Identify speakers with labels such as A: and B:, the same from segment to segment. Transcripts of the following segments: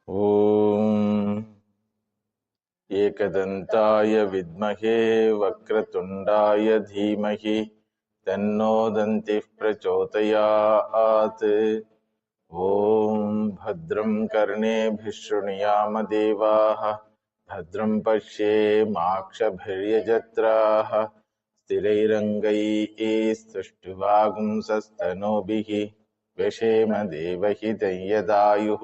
A: ॐ एकदन्ताय विद्महे वक्रतुण्डाय धीमहि तन्नो दन्तिः प्रचोदयात्। ॐ भद्रं कर्णेभिः शृणुयाम देवाः भद्रं पश्येमाक्षभिर्यजत्राः स्थिरैरङ्गैः स्तुष्टुवागुंसस्तनूभिः व्यशेम देवहितं यदायुः।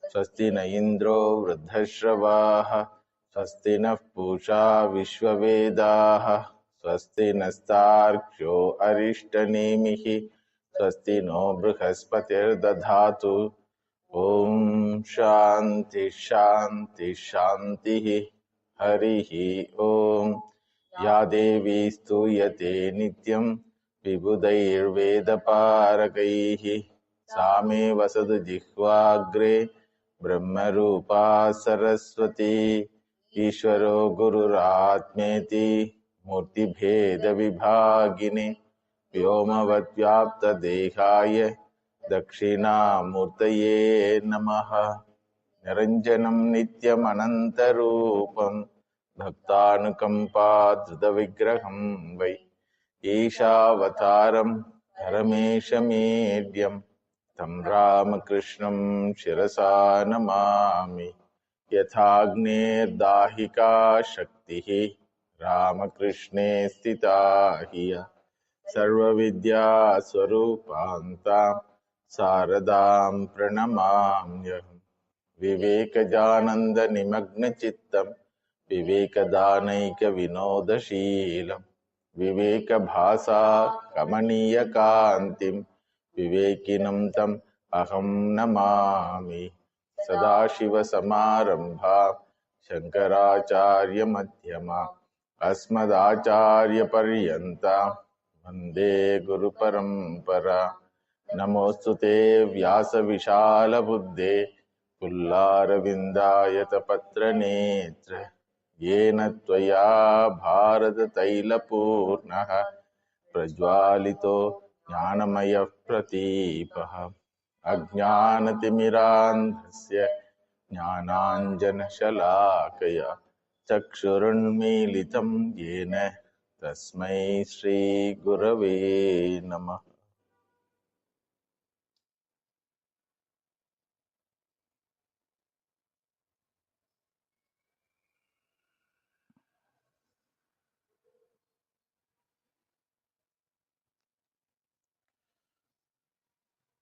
A: स्वस्ति न इन्द्रो वृद्धश्रवाः स्वस्ति नः पूषा विश्ववेदाः स्वस्ति नस्तार्क्ष्यो अरिष्टनेमिः स्वस्ति नो बृहस्पतिर्दधातु। ॐ शान्ति शान्ति शान्तिः। हरिः ॐ। या देवी स्तूयते नित्यं विबुधैर्वेदपारगैः सा मे वसतु जिह्वाग्रे ब्रह्मरूपा सरस्वती। ईश्वरो गुरुरात्मेति मूर्तिभेदविभागिने व्योमवद्व्याप्तदेहाय दक्षिणामूर्तये नमः। निरञ्जनं नित्यमनन्तरूपं भक्तानुकम्पाधृतविग्रहं वै ईशावतारं परमेशमेड्यं तं रामकृष्णं शिरसा नमामि। यथाग्नेर्दाहिका शक्तिः रामकृष्णे स्थिता हि सर्वविद्यास्वरूपान्तां शारदां प्रणमाम्यहम्। विवेकजानन्दनिमग्नचित्तं विवेकदानैकविनोदशीलं विवेकभासा कमनीयकान्तिं विवेकिनं तम् अहं नमामि। सदाशिवसमारम्भां शङ्कराचार्यमध्यमा अस्मदाचार्यपर्यन्तां वन्दे गुरुपरम्परा। नमोऽस्तु ते व्यासविशालबुद्धे पुल्लारविन्दायतपत्रनेत्र येन त्वया भारततैलपूर्णः प्रज्वालितो ज्ञानमयः प्रदीपः। अज्ञानतिमिरान्धस्य ज्ञानाञ्जनशलाकया चक्षुरुन्मीलितं येन तस्मै श्रीगुरवे नमः।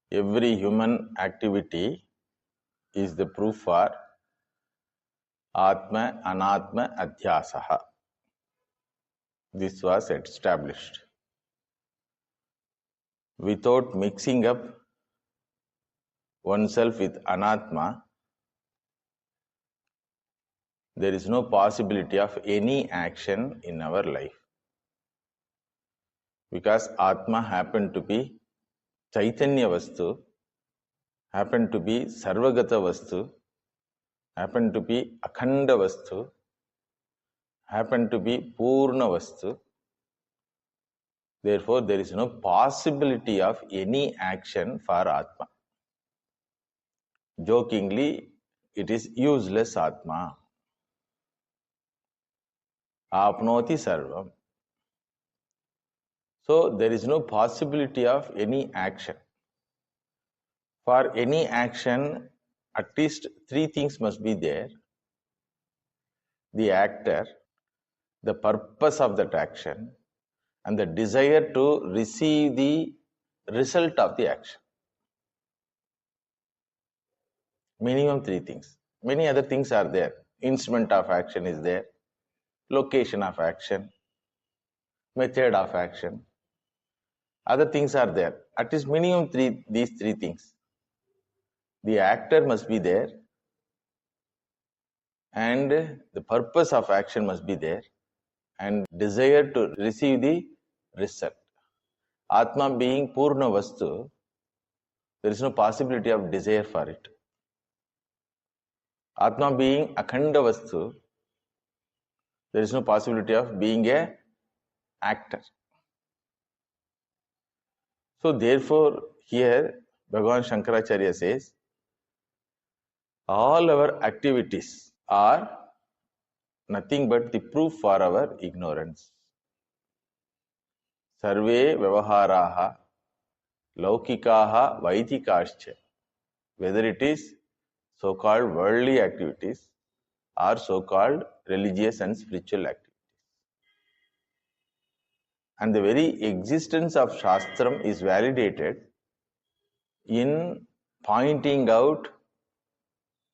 A: Every human activity is the proof for Atma Anatma Adhyasa. This was established. Without mixing up oneself with Anatma, there is no possibility of any action in our life. Because Atma happened to be Chaitanya Vastu, happened to be Sarvagata Vastu, happened to be Akhanda Vastu, happened to be Purna Vastu. Therefore, there is no possibility of any action for Atma. Jokingly, it is useless Atma. Apnoti sarvam. So, there is no possibility of any action. For any action, at least three things must be there: the actor, the purpose of that action, and the desire to receive the result of the action. Minimum three things. Many other things are there. Instrument of action is there, location of action, method of action. Other things are there. At least minimum these three things. The actor must be there, and the purpose of action must be there, and desire to receive the result. Atma being Purna Vastu, there is no possibility of desire for it. Atma being Akhanda Vastu, there is no possibility of being a actor. So therefore, here Bhagavan Shankaracharya says, All our activities are nothing but the proof for our ignorance. Sarve vyavaharaha laukikaha vaidikascha. Whether it is so-called worldly activities or so-called religious and spiritual activities. And the very existence of Shastram is validated in pointing out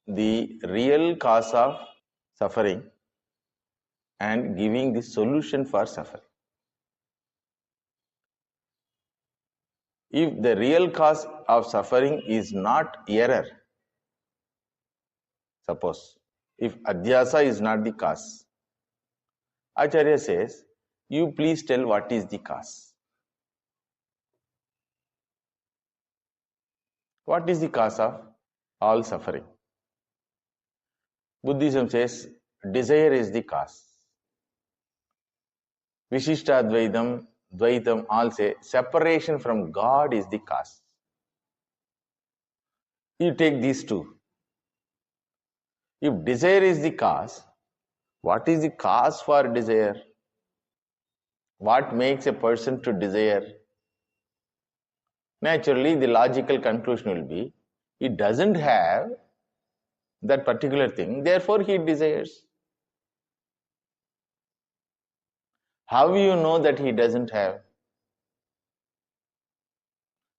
A: the real cause of suffering and giving the solution for suffering. If the real cause of suffering is not error, suppose, if Adhyasa is not the cause, Acharya says, you please tell what is the cause. What is the cause of all suffering? Buddhism says, desire is the cause. Vishishtadvaitam, Dvaitam all say, separation from God is the cause. You take these two. If desire is the cause, what is the cause for desire? What makes a person to desire? Naturally, the logical conclusion will be, he doesn't have that particular thing, therefore he desires. How you know that he doesn't have?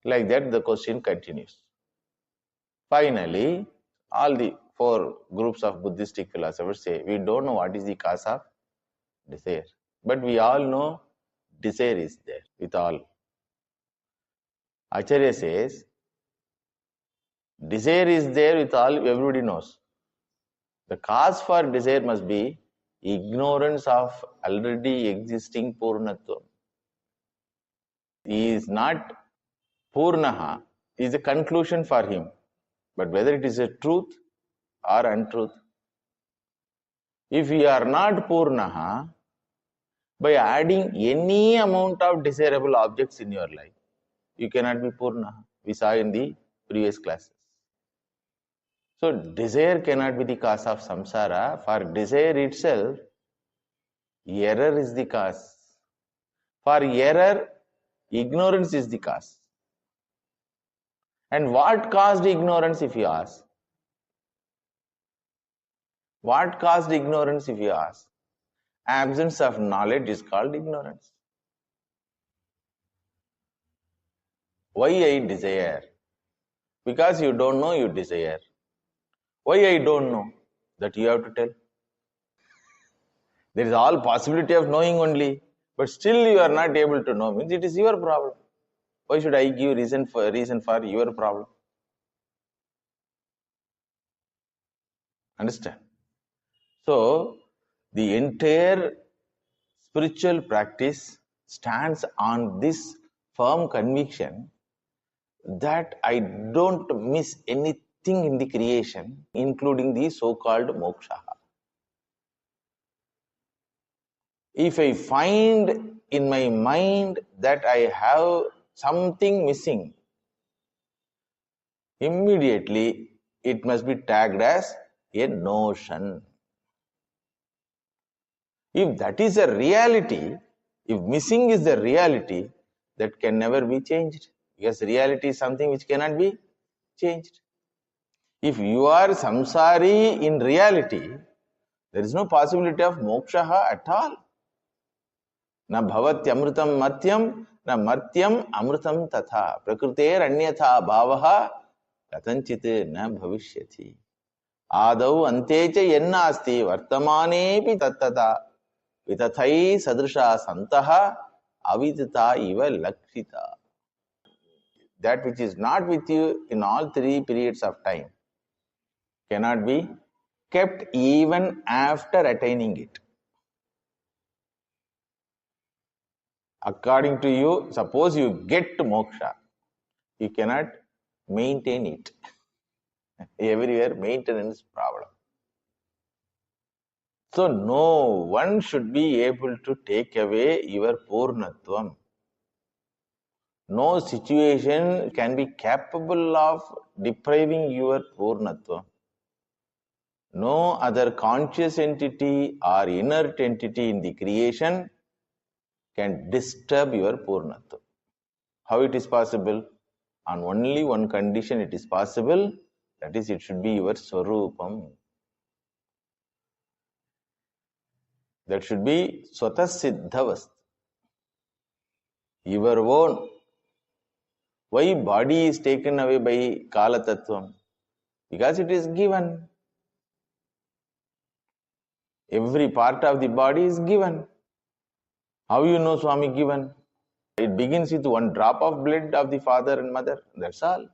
A: Like that, the question continues. Finally, all the four groups of Buddhistic philosophers say, we don't know what is the cause of desire. But we all know desire is there with all. Acharya says, desire is there with all, everybody knows. The cause for desire must be ignorance of already existing Purnatvam. He is not Purnaha, is a conclusion for him. But whether it is a truth or untruth, if you are not Purnaha, by adding any amount of desirable objects in your life, you cannot be Purnaha. We saw in the previous classes. So, desire cannot be the cause of samsara. For desire itself, error is the cause. For error, ignorance is the cause. And what caused ignorance, if you ask? What caused ignorance, if you ask? Absence of knowledge is called ignorance. Why I desire? Because you don't know, you desire. Why I don't know? That you have to tell. There is all possibility of knowing only, but still you are not able to know, means it is your problem. Why should I give reason for your problem? Understand? So, the entire spiritual practice stands on this firm conviction that I don't miss anything in the creation, including the so-called moksha. If I find in my mind that I have something missing, immediately it must be tagged as a notion. If that is a reality, if missing is the reality, that can never be changed. Because reality is something which cannot be changed. If you are samsari in reality, there is no possibility of moksha at all. Na bhavatyamrutam matyam, na matyam amrutam tatha. Prakriter anyatha bhavaha katanchit na bhavishyati. Adau antecha yennasti vartamanepi tattata. Vitathai sadrisha santaha avidita iva lakshita. That which is not with you in all three periods of time cannot be kept even after attaining it. According to you, suppose you get moksha, you cannot maintain it. Everywhere maintenance problem. So no one should be able to take away your Purnatvam. No situation can be capable of depriving your Purnatvam. No other conscious entity or inert entity in the creation can disturb your Purnatva. How it is possible? On only one condition it is possible, that is, it should be your Swarupam. That should be Swatasiddhavast. Your own. Why body is taken away by Kala Tattvam? Because it is given. Every part of the body is given. How you know Swami given? It begins with one drop of blood of the father and mother. That's all.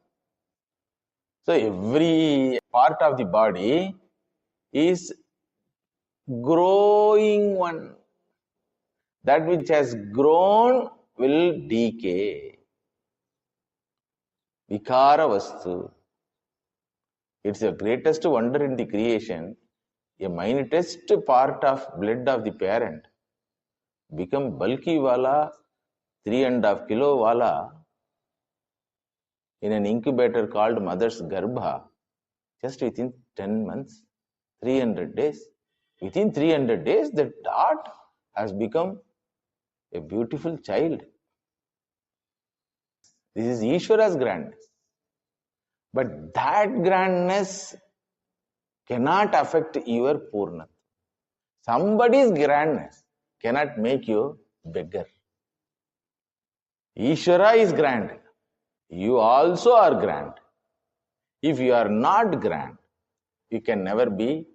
A: So every part of the body is growing one. That which has grown will decay. Vikara vastu. It's the greatest wonder in the creation. A minutest part of blood of the parent become bulky wala, 3.5 kilo wala in an incubator called mother's garbha, just within 10 months, 300 days. Within 300 days, the dot has become a beautiful child. This is Ishvara's grandness. But that grandness cannot affect your Purnatva. Somebody's grandness cannot make you beggar. Ishvara is grand. You also are grand. If you are not grand, you can never be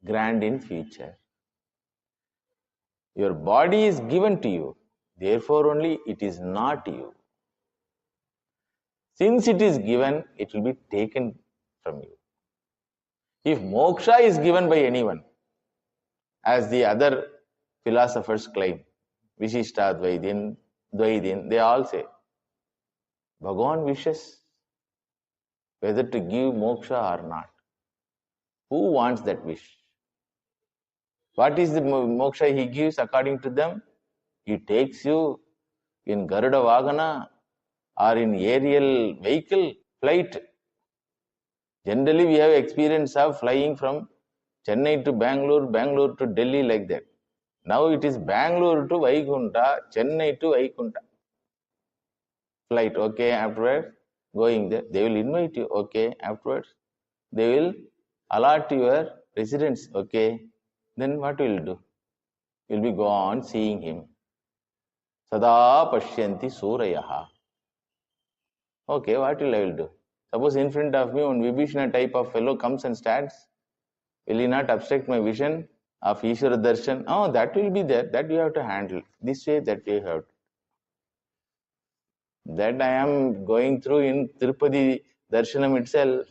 A: grand in future. Your body is given to you. Therefore only it is not you. Since it is given, it will be taken from you. If moksha is given by anyone, as the other philosophers claim, Vishishta Dvaidin, Dvaidin, they all say, Bhagavan wishes whether to give moksha or not. Who wants that wish? What is the moksha he gives according to them? He takes you in Garuda Vagana or in aerial vehicle, flight. Generally, we have experience of flying from Chennai to Bangalore, Bangalore to Delhi like that. Now it is Bangalore to Vaikunta, Chennai to Vaikunta. Flight, okay, afterwards, going there. They will invite you, okay, afterwards. They will allot your residence, okay. Then what will you do? You will be go on seeing him. Sada Pashyanti Surayaha. Okay, what will I will do? Suppose in front of me one Vibhishana type of fellow comes and stands. Will he not obstruct my vision of Ishvara Darshan? Oh, that will be there. That you have to handle. This way, that you have to. That I am going through in Tirupati Darshanam itself.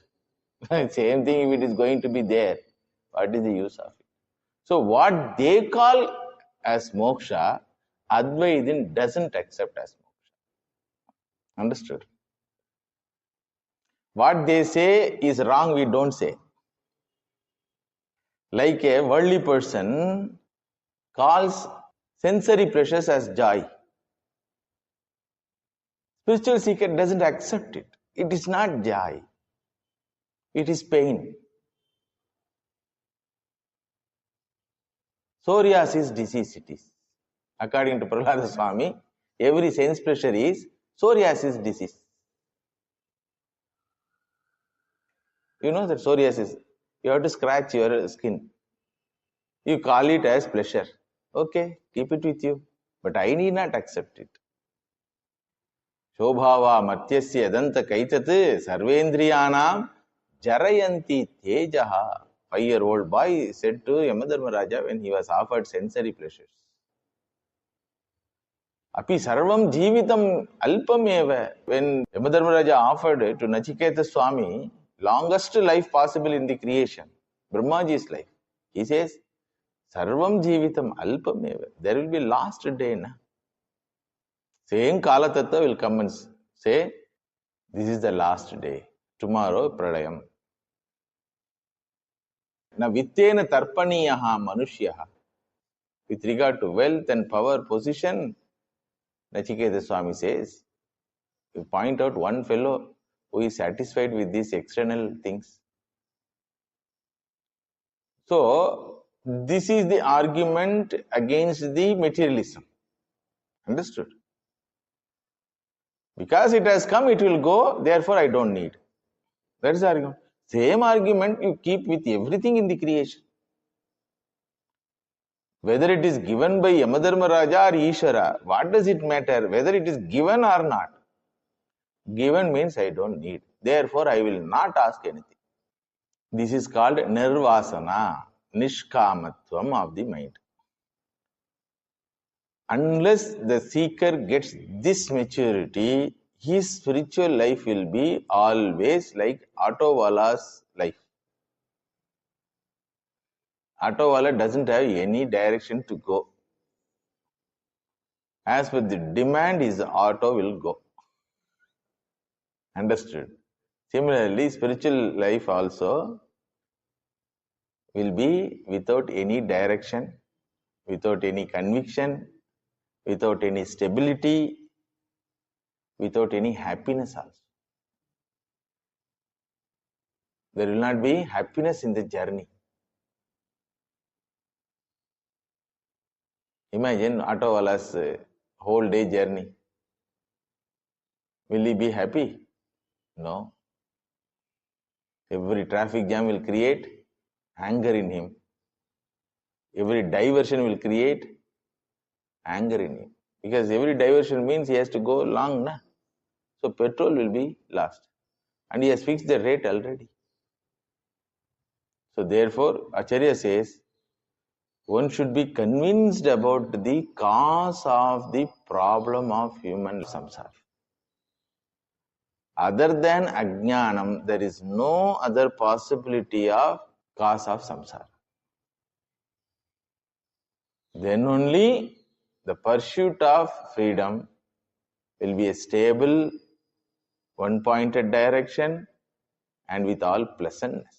A: Same thing if it is going to be there. What is the use of it? So what they call as moksha, Advaitin doesn't accept as moksha. Understood? What they say is wrong, we don't say. Like a worldly person calls sensory pleasures as joy. Spiritual seeker doesn't accept it. It is not joy. It is pain. Psoriasis disease it is. According to Prahlada Swami, every sense pleasure is psoriasis disease. You know that psoriasis, you have to scratch your skin. You call it as pleasure. Okay, keep it with you. But I need not accept it. Shobhava matyasya danta kaitat sarvendriyanam jarayanti tejaha. 5-year-old boy said to Yamadharmaraja when he was offered sensory pleasures. Api sarvam jivitam alpameva. When Yamadharmaraja offered to Nachiketa Swami longest life possible in the creation, Brahmaji's life, he says, Sarvam jivitam alpameva. There will be last day. Na? Same Kala Tattva will come and say, this is the last day. Tomorrow, Pralayam. Na vittena tarpaniyaha manushyaha. With regard to wealth and power, position, Nachiketa Swami says, you point out one fellow who is satisfied with these external things. So, this is the argument against the materialism. Understood? Because it has come, it will go, therefore I don't need. That is the argument. Same argument you keep with everything in the creation. Whether it is given by Yamadharma Raja or Ishvara, what does it matter? Whether it is given or not. Given means I don't need. Therefore, I will not ask anything. This is called nirvasana, nishkamatvam of the mind. Unless the seeker gets this maturity, his spiritual life will be always like Autovala's life. Autovala doesn't have any direction to go. As per the demand, his auto will go. Understood? Similarly, spiritual life also will be without any direction, without any conviction, without any stability, without any happiness also. There will not be happiness in the journey. Imagine Autovala's whole day journey. Will he be happy? No. Every traffic jam will create anger in him. Every diversion will create anger in him. Because every diversion means he has to go long. Na? So petrol will be lost. And he has fixed the rate already. So therefore, Acharya says, one should be convinced about the cause of the problem of human samsara. Other than ajnanam, there is no other possibility of cause of samsara. Then only the pursuit of freedom will be a stable, one-pointed direction and with all pleasantness.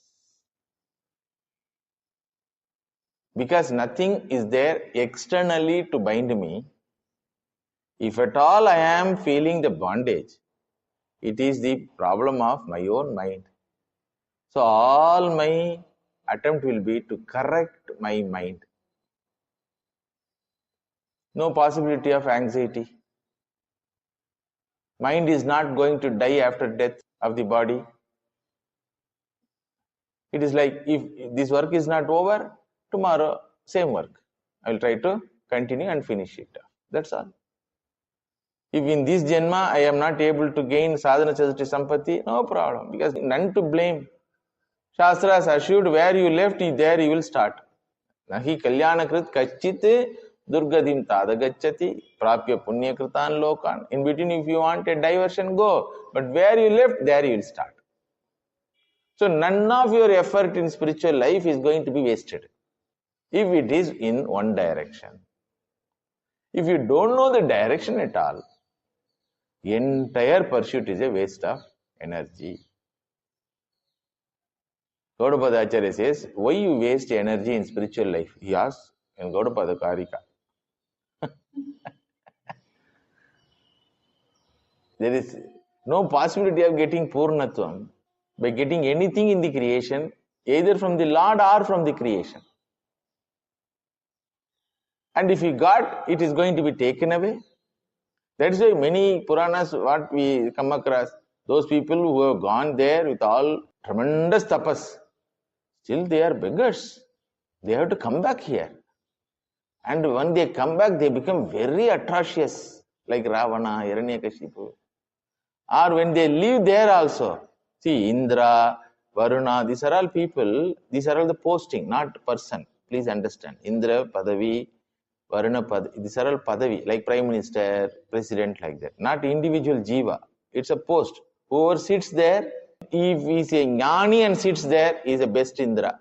A: Because nothing is there externally to bind me. If at all I am feeling the bondage, it is the problem of my own mind. So all my attempt will be to correct my mind. No possibility of anxiety. Mind is not going to die after death of the body. It is like, if this work is not over, tomorrow, same work. I will try to continue and finish it. That's all. If in this Janma I am not able to gain sadhana chastity sampatti, no problem, because none to blame. Shastra has assured where you left, there you will start. Nahi kalyanakrit kachit durgadim tadagachati prapya punyakritan lokan. In between, if you want a diversion, go. But where you left, there you will start. So none of your effort in spiritual life is going to be wasted if it is in one direction. If you don't know the direction at all, entire pursuit is a waste of energy. Gaudapada Acharya says, why you waste energy in spiritual life? He asks in Gaudapada Karika. There is no possibility of getting Purnatvam by getting anything in the creation, either from the Lord or from the creation. And if you got, it is going to be taken away. That is why many Puranas, what we come across, those people who have gone there with all tremendous tapas, still they are beggars. They have to come back here. And when they come back, they become very atrocious, like Ravana, Hiranyakashipu. Or when they live there also, see, Indra, Varuna, these are all people, these are all the posting, not person. Please understand. Indra, Padavi, Varuna, Padavi, these are all Padavi, like Prime Minister, President, like that. Not individual Jiva. It's a post. Whoever sits there, if he is a Jnani and sits there, he is the best Indra.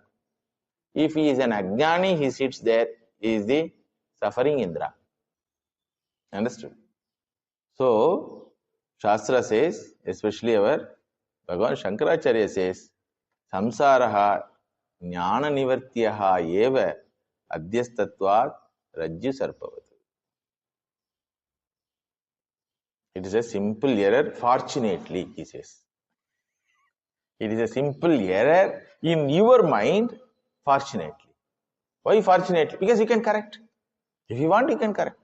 A: If he is an Ajnani, he sits there, he is the suffering Indra. Understood? So, Shastra says, especially our Bhagavan Shankaracharya says, Samsaraha Jnana Nivartyaha eva Adhyastatvat Rajju Sarpavat. It is a simple error, fortunately, he says. It is a simple error in your mind, Fortunately. Why fortunately? Because you can correct. If you want, you can correct.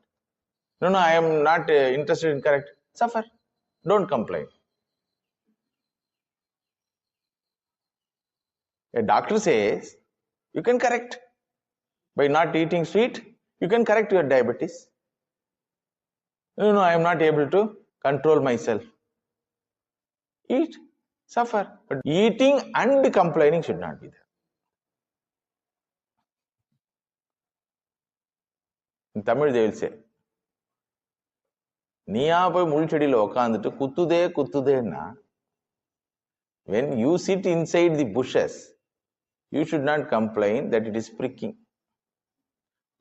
A: No, I am not interested in correct. Suffer. Don't complain. A doctor says, you can correct. By not eating sweet, you can correct your diabetes. No, I am not able to control myself. Eat, suffer. But eating and complaining should not be there. In Tamil they will say, நீயா போய் முள்செடியில் உக்காந்துட்டு குத்துதேன்னா, when you sit inside the bushes, you should not complain that it is pricking.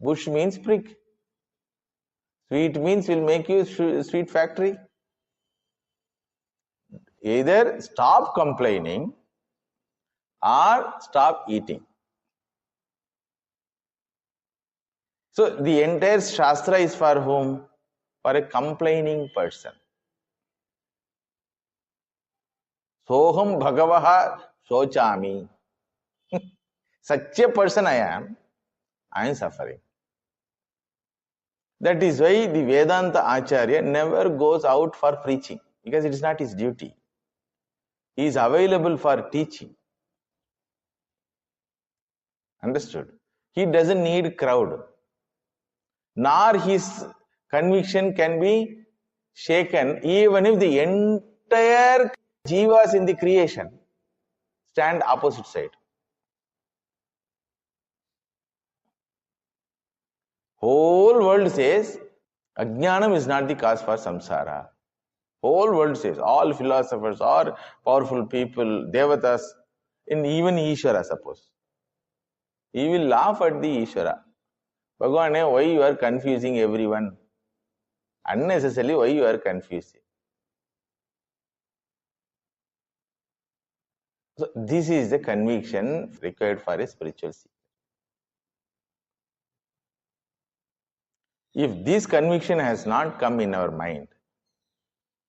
A: Bush means prick. Sweet means will make you sweet factory. Either stop complaining or stop eating. So the entire Shastra is for whom? For a complaining person. Soham Bhagavaha Sochami. Such a person I am suffering. That is why the Vedanta Acharya never goes out for preaching, because it is not his duty. He is available for teaching. Understood? He doesn't need crowd. Nor his conviction can be shaken even if the entire jivas in the creation stand opposite side. Whole world says Ajnanam is not the cause for samsara. Whole world says, all philosophers, all powerful people, devatas, and even Ishvara, suppose. He will laugh at the Ishvara. Bhagwan, why you are confusing everyone? Unnecessarily, why you are confusing? So this is the conviction required for a spiritual seeker. If this conviction has not come in our mind,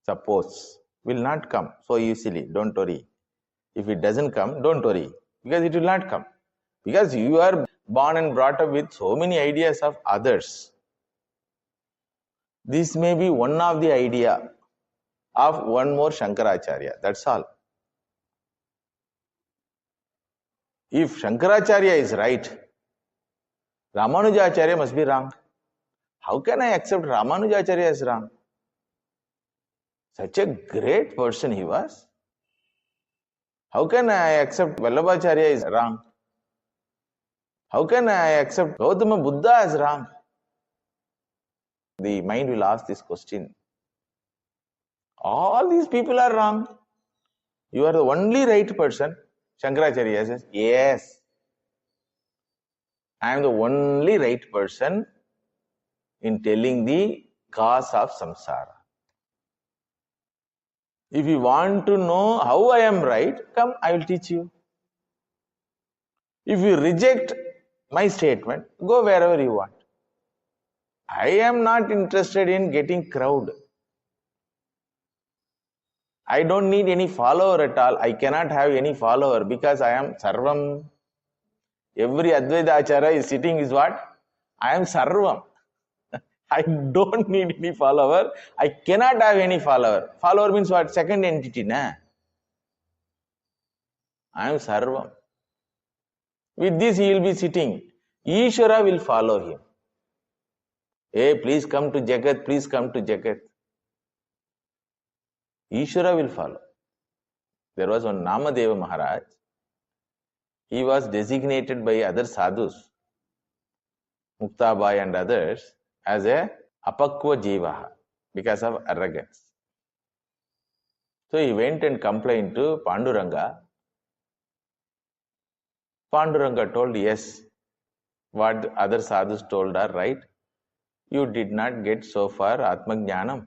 A: suppose, will not come so easily, don't worry. If it doesn't come, don't worry, because it will not come. Because you are born and brought up with so many ideas of others. This may be one of the idea of one more Shankaracharya, that's all. If Shankaracharya is right, Ramanujacharya must be wrong. How can I accept Ramanujacharya as wrong? Such a great person he was. How can I accept Vallabhacharya is wrong? How can I accept Gautama Buddha as wrong? The mind will ask this question. All these people are wrong. You are the only right person. Shankaracharya says, yes, I am the only right person in telling the cause of samsara. If you want to know how I am right, come, I will teach you. If you reject my statement, go wherever you want. I am not interested in getting crowd. I don't need any follower at all. I cannot have any follower because I am Sarvam. Every Advaita Acharya is sitting is what? I am Sarvam. I don't need any follower. I cannot have any follower. Follower means what? Second entity, na? I am Sarvam. With this he will be sitting. Ishvara will follow him. Hey, please come to Jagat, please come to Jagat. Ishvara will follow. There was one Namadeva Maharaj. He was designated by other sadhus, Muktabai and others, as a apakva jivaha because of arrogance. So he went and complained to Panduranga. Panduranga told, yes, what other sadhus told are right. You did not get so far Atmajnanam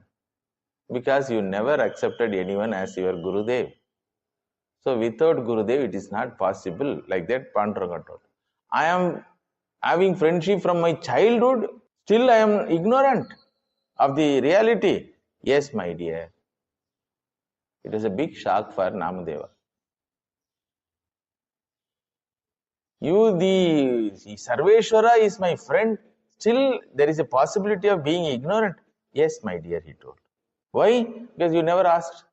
A: because you never accepted anyone as your Gurudev. So without Gurudev, it is not possible. Like that, Panduranga told. I am having friendship from my childhood. Still I am ignorant of the reality. Yes, my dear. It was a big shock for Namadeva. the Sarveshwara is my friend. Still, there is a possibility of being ignorant. Yes, my dear, he told. Why? Because you never asked.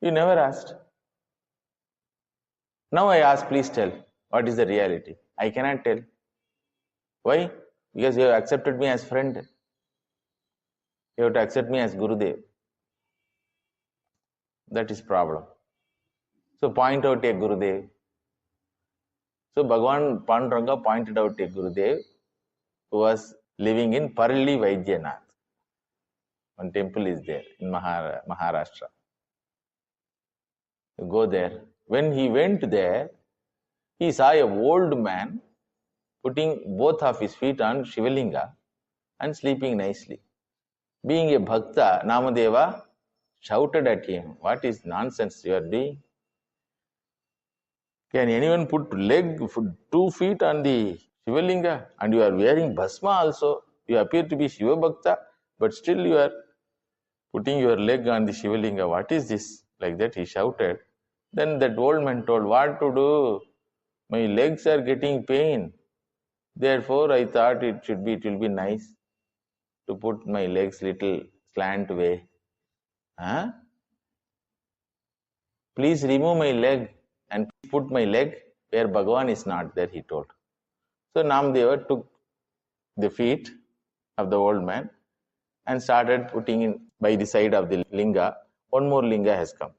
A: You never asked. Now I ask, please tell, what is the reality? I cannot tell. Why? Because you have accepted me as friend. You have to accept me as Gurudev. That is problem. So point out a Gurudev. So Bhagavan Panduranga pointed out a Gurudev who was living in Parli Vaidyanath. One temple is there in Maharashtra. You go there. When he went there, he saw a old man putting both of his feet on Shivalinga and sleeping nicely. Being a Bhakta, Namadeva shouted at him, "What is nonsense you are doing? Can anyone put 2 feet on the Shivalinga? And you are wearing Bhasma also. You appear to be Shiva Bhakta, but still you are putting your leg on the Shivalinga. What is this?" Like that he shouted. Then that old man told, "What to do? My legs are getting pain. Therefore I thought it will be nice to put my legs little slant way. Huh? Please remove my leg and put my leg where Bhagavan is not there," he told. So Namdeva took the feet of the old man and started putting in by the side of the linga. One more linga has come.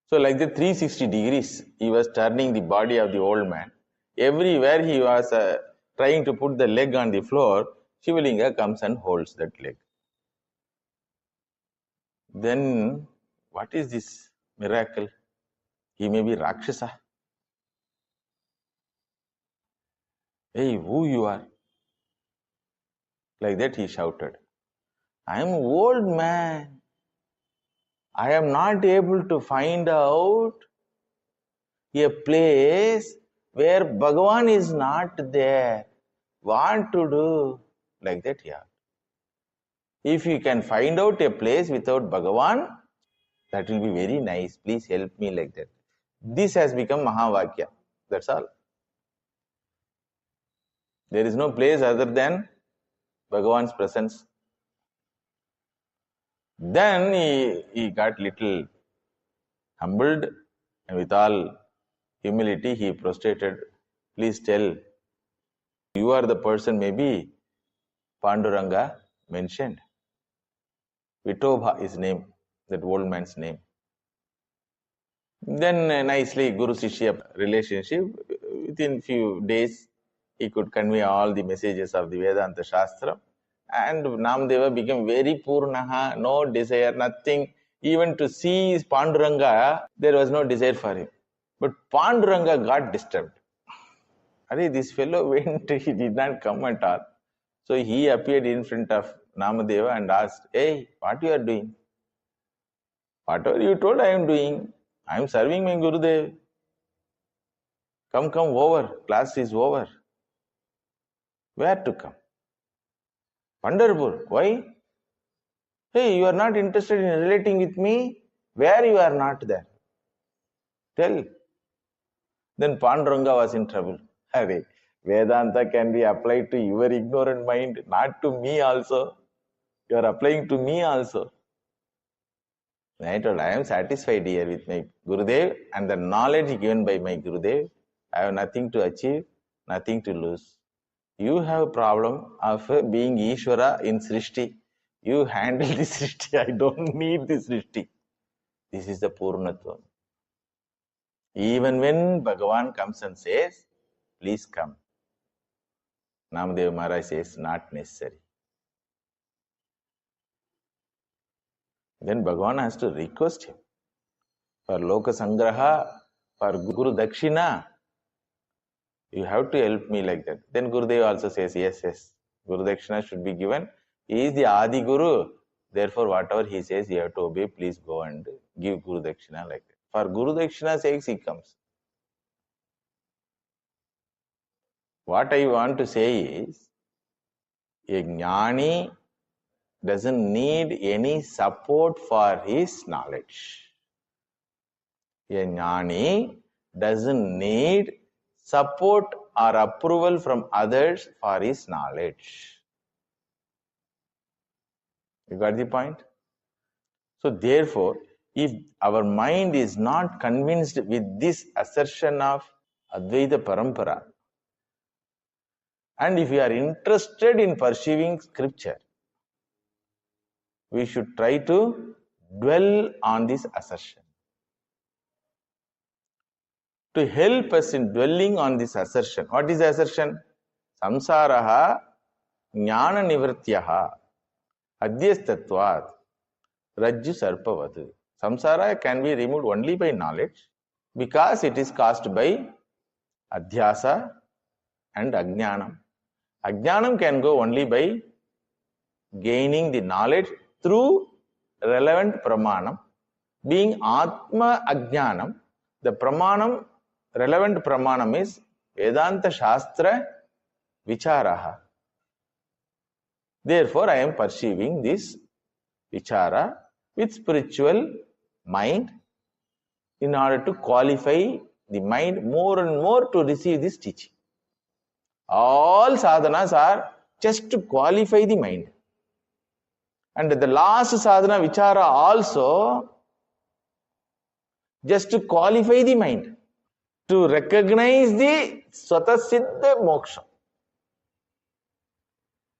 A: So like the 360 degrees, he was turning the body of the old man. Everywhere he was trying to put the leg on the floor, Shivalinga comes and holds that leg. Then what is this miracle? He may be Rakshasa. Hey, who you are? Like that he shouted. I am an old man. I am not able to find out a place where Bhagavan is not there. What to do? Like that, yeah. If you can find out a place without Bhagavan, that will be very nice. Please help me like that. This has become Mahavakya. That's all. There is no place other than Bhagavan's presence. Then he got little humbled, and with all humility he prostrated. Please tell, you are the person maybe Panduranga mentioned. Vitobha is name, that old man's name. Then nicely Guru Shishya relationship, within few days he could convey all the messages of the Vedanta Shastra, and Namdeva became very Purnaha, no desire, nothing. Even to see Panduranga, there was no desire for him. But Panduranga got disturbed. This fellow went, he did not come at all. So he appeared in front of Namadeva and asked, "Hey, what you are doing? Whatever you told I am doing. I am serving my Gurudev. Come over. Class is over." Where to come? Pandharpur. Why? Hey, you are not interested in relating with me? Where you are not there? Tell. Then Panduranga was in trouble. Hare, Vedanta can be applied to your ignorant mind, not to me also. You are applying to me also. I told, I am satisfied here with my Gurudev and the knowledge given by my Gurudev. I have nothing to achieve, nothing to lose. You have a problem of being Ishvara in Srishti. You handle the Srishti. I don't need the Srishti. This is the Purnatvam. Even when Bhagavan comes and says, "Please come," Namadeva Maharaj says, "Not necessary." Then Bhagavan has to request him for Loka Sangraha, for Guru Dakshina. You have to help me like that. Then Gurudev also says, yes, Guru Dakshina should be given. He is the Adi Guru. Therefore, whatever he says, you have to obey. Please go and give Guru Dakshina like that. For Guru Dakshina's sake, he comes. What I want to say is, a Jnani doesn't need any support for his knowledge. A Jnani doesn't need support or approval from others for his knowledge. You got the point? So therefore, if our mind is not convinced with this assertion of Advaita Parampara, and if we are interested in pursuing scripture, we should try to dwell on this assertion. To help us in dwelling on this assertion, what is the assertion? Samsaraha jnana nivrityaha adhyastatvat rajju sarpavad. Samsara can be removed only by knowledge because it is caused by adhyasa and ajnanam. Ajnanam can go only by gaining the knowledge through relevant pramanam. Being Atma Ajnanam, the pramanam, relevant pramanam is Vedanta Shastra Vicharaha. Therefore, I am perceiving this Vichara with spiritual mind in order to qualify the mind more and more to receive this teaching. All sadhanas are just to qualify the mind. And the last sadhana, Vichara, also just to qualify the mind, to recognize the Swatasiddha Moksha.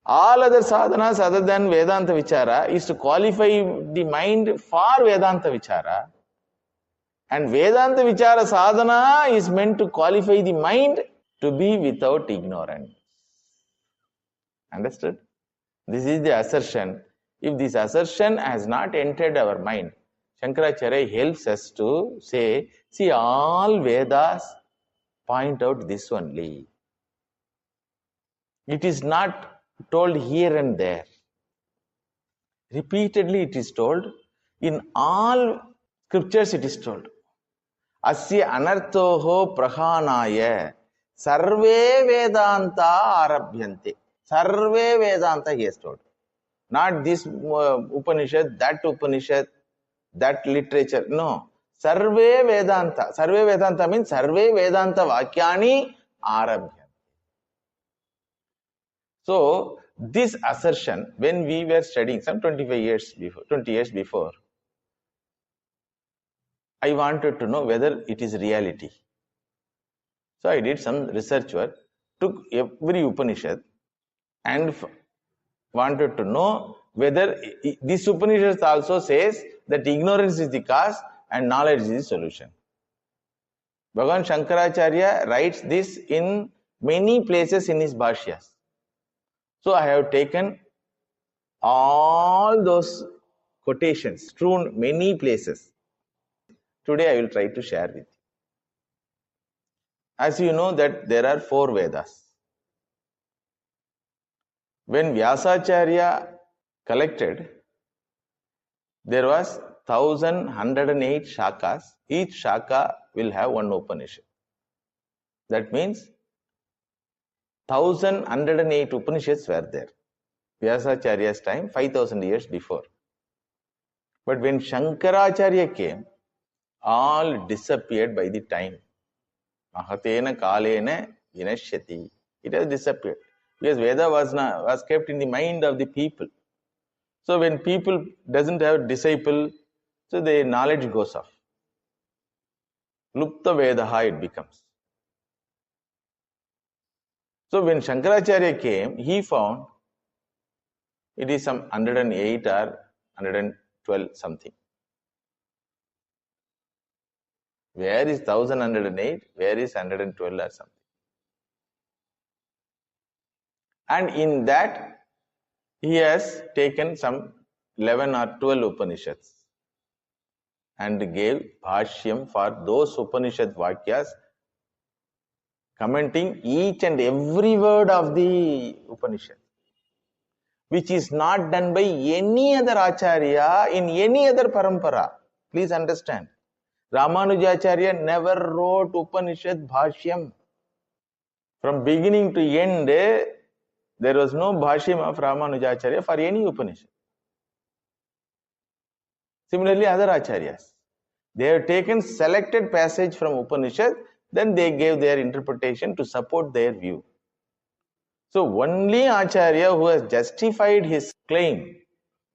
A: All other sadhanas other than Vedanta Vichara is to qualify the mind for Vedanta Vichara. And Vedanta Vichara sadhana is meant to qualify the mind to be without ignorance. Understood? This is the assertion. If this assertion has not entered our mind, Shankaracharya helps us to say, see, all Vedas point out this only. It is not told here and there. Repeatedly it is told. In all scriptures it is told. Asya anarthoho prahanaya sarve Vedanta arabhyante. Sarve Vedanta he has told. Not this Upanishad, that Upanishad, that literature. No. Sarve Vedanta. Sarve Vedanta means Sarve Vedanta Vakyani Arabhya. So, this assertion, when we were studying some 20 years before, I wanted to know whether it is reality. So, I did some research work, took every Upanishad and wanted to know whether this Upanishad also says that ignorance is the cause and knowledge is the solution. Bhagavan Shankaracharya writes this in many places in his Bhashyas. So I have taken all those quotations, strewn many places. Today I will try to share with you. As you know that there are 4 Vedas. When Vyasacharya collected, there was 1108 shakas. Each shaka will have one Upanishad. That means 1108 Upanishads were there. Vyasacharya's time, 5000 years before. But when Shankaracharya came, all disappeared by the time. Mahatena kalena vinashyati. It has disappeared. Because Veda was kept in the mind of the people. So when people doesn't have disciple, so the knowledge goes off. Lupta Vedaha it becomes. So when Shankaracharya came, he found it is some 108 or 112 something. Where is 1108? Where is 112 or something? And in that, he has taken some 11 or 12 Upanishads and gave Bhashyam for those Upanishad Vakyas, commenting each and every word of the Upanishad, which is not done by any other Acharya in any other Parampara. Please understand. Ramanujacharya never wrote Upanishad Bhashyam. From beginning to end, there was no Bhashyam of Ramanujacharya for any Upanishad. Similarly, other Acharyas. They have taken selected passage from Upanishad, then they gave their interpretation to support their view. So only Acharya who has justified his claim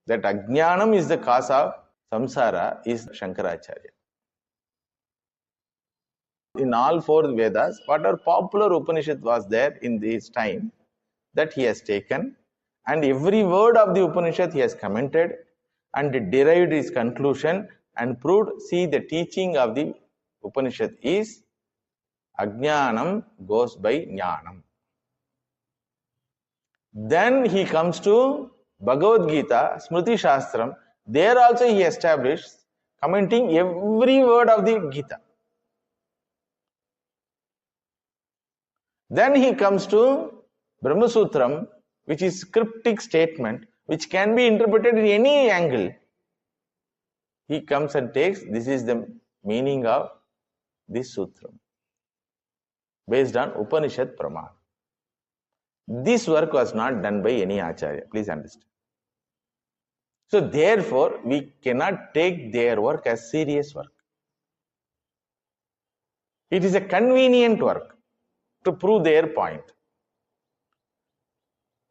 A: that Ajnanam is the cause of samsara is Shankaracharya. In all four Vedas, whatever popular Upanishad was there in this time, that he has taken, and every word of the Upanishad he has commented and derived his conclusion and proved, see, the teaching of the Upanishad is Ajnanam goes by Jnanam. Then he comes to Bhagavad Gita, Smriti Shastram. There also he established, commenting every word of the Gita. Then he comes to Brahma Sutram, which is cryptic statement, which can be interpreted in any angle. He comes and takes, this is the meaning of this sutram, based on Upanishad Praman. This work was not done by any Acharya, please understand. So therefore, we cannot take their work as serious work. It is a convenient work to prove their point,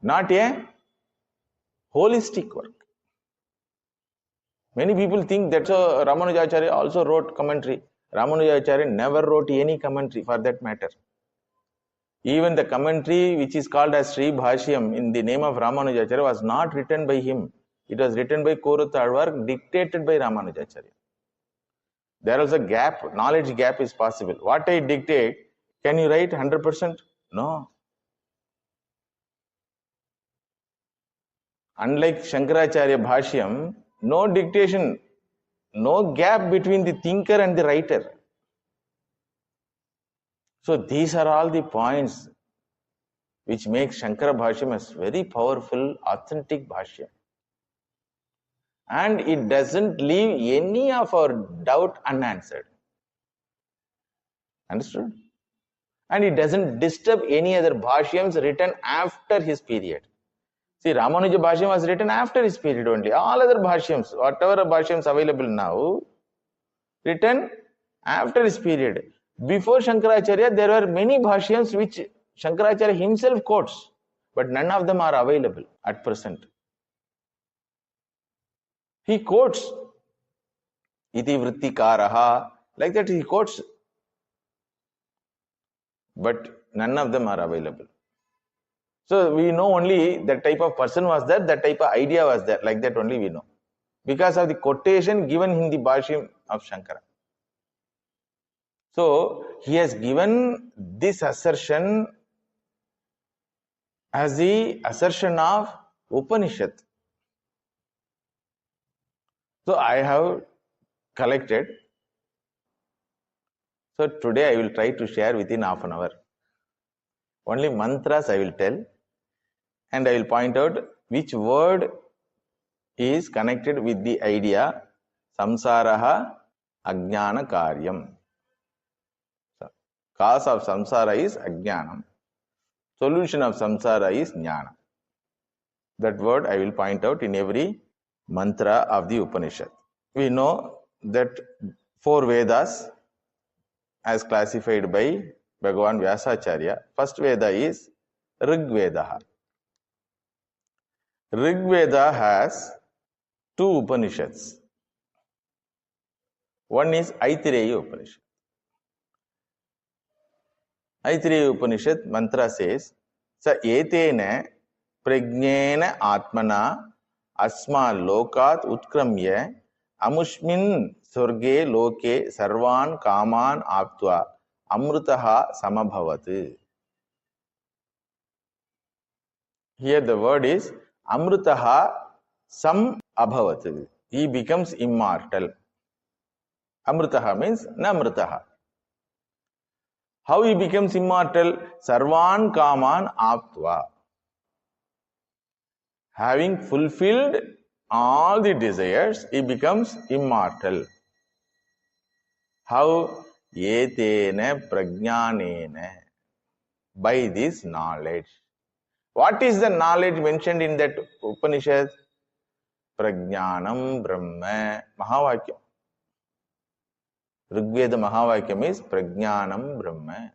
A: not a holistic work. Many people think that Ramanujacharya also wrote commentary. Ramanujacharya never wrote any commentary for that matter. Even the commentary which is called as Sri Bhashyam in the name of Ramanujacharya was not written by him. It was written by Korutalvar, dictated by Ramanujacharya. There is a gap, knowledge gap is possible. What I dictate, can you write 100%? No. Unlike Shankaracharya Bhashyam, no dictation, no gap between the thinker and the writer. So these are all the points which make Shankara Bhashyam as very powerful, authentic Bhashyam. And it doesn't leave any of our doubt unanswered. Understood? And it doesn't disturb any other Bhashyams written after his period. See, Ramanuja Bhashyam was written after his period only. All other Bhashyams, whatever Bhashyams available now, written after his period. Before Shankaracharya, there were many Bhashyams which Shankaracharya himself quotes, but none of them are available at present. He quotes iti vrittikaraha, like that he quotes, but none of them are available. So we know only that type of person was there, that type of idea was there, like that only we know, because of the quotation given in the Bhashyam of Shankara. So he has given this assertion as the assertion of Upanishad. So I have collected. So today I will try to share within half an hour. Only mantras I will tell, and I will point out which word is connected with the idea samsaraha ajnana karyam. Cause of samsara is ajnanam. Solution of samsara is jnana. That word I will point out in every mantra of the Upanishad. We know that 4 Vedas as classified by Bhagavan Vyasacharya. First Veda is Rig Veda. Rig Veda has 2 Upanishads. One is Aitireya Upanishad. Aitireya Upanishad mantra says, Sa etena pragnena atmana asma lokat utkramya amushmin surge loke sarvan kaman aptva amrutaha samabhavat. Here the word is amrutaha sam abhavat. He becomes immortal. Amrutaha means namrutaha. How he becomes immortal? Sarvan kaman aptva. Having fulfilled all the desires, he becomes immortal. How? Etena prajnanena. By this knowledge. What is the knowledge mentioned in that Upanishad? Prajnanam Brahma. Mahavakyam. Rigveda Mahavakyam is Prajnanam Brahma.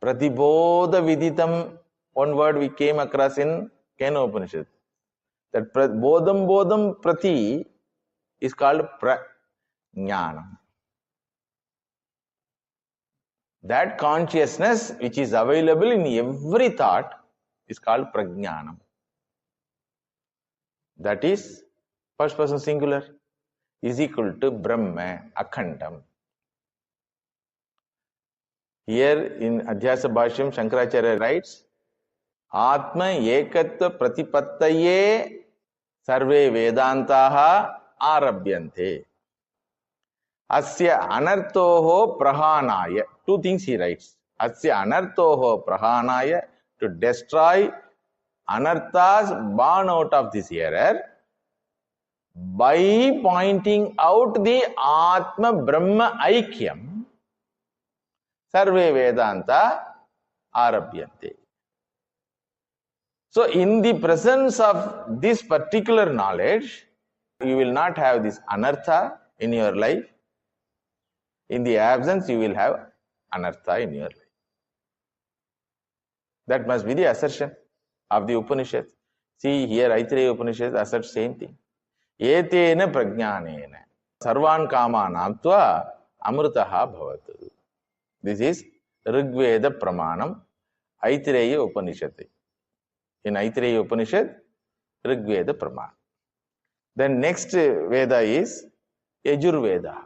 A: Pratibodha Viditam, one word we came across in Kena Upanishad. That Bodham Prati is called Prajnanam. That consciousness which is available in every thought is called Prajnanam. That is first person singular is equal to Brahma, Akhandam. Here in Adhyasa Bhashyam, Shankaracharya writes, Atma ekatva pratipattaye sarve vedantaha arabhyante. Asya anartoho prahanaya. Two things he writes. Asya anartoho prahanaya, to destroy anarthas born out of this error, by pointing out the Atma Brahma Aikyam, Sarve Vedanta Arabhyante. So, in the presence of this particular knowledge, you will not have this anartha in your life. In the absence, you will have anartha in your life. That must be the assertion of the Upanishad. See, here Aitreya Upanishad asserts same thing. Etena prajnanena sarvan kaman aptva amritaha bhavatu. This is Rigveda Pramanam, Aitreya Upanishad. In Aitreya Upanishad, Rigveda Pramanam. Then next Veda is Yajurveda.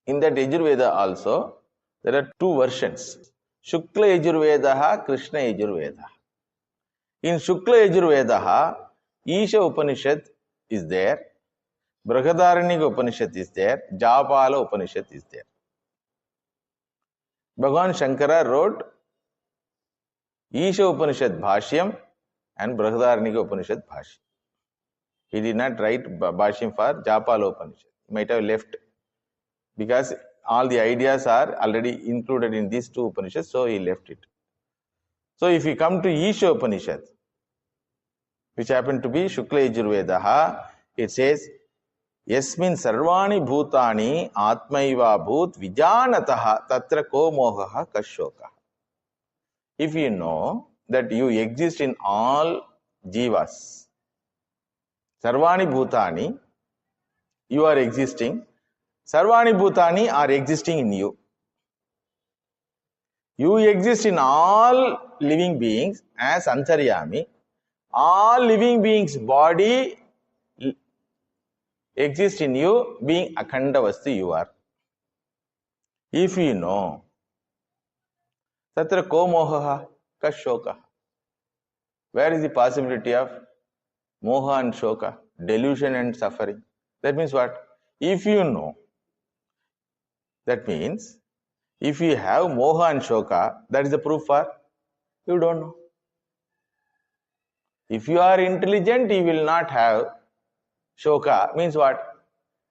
A: In that Yajurveda also, there are two versions. Shukla Yajurveda, Krishna Yajurveda. In Shukla Yajurveda, Isha Upanishad is there, Brihadaranyaka Upanishad is there, Japala Upanishad is there. Bhagavan Shankara wrote Isha Upanishad Bhashyam and Brihadaranyaka Upanishad Bhashyam. He did not write Bhashyam for Japala Upanishad. He might have left, because all the ideas are already included in these two Upanishads, so he left it. So if we come to Isha Upanishad, which happened to be Shukla Yajurveda, it says, Yasmin sarvani bhutani atmaiva bhut vijanataha tatra ko mohaha kashoka. If you know that you exist in all jivas, sarvani bhutani, you are existing, sarvani bhutani are existing in you. You exist in all living beings as Antaryami. All living beings' body exists in you, being Akhanda Vastu you are. If you know, Tatra ko mohaha kashoka. Where is the possibility of moha and shoka, delusion and suffering? That means what? If you know, that means if you have moha and shoka, that is the proof for you don't know. If you are intelligent, you will not have shoka. Means what?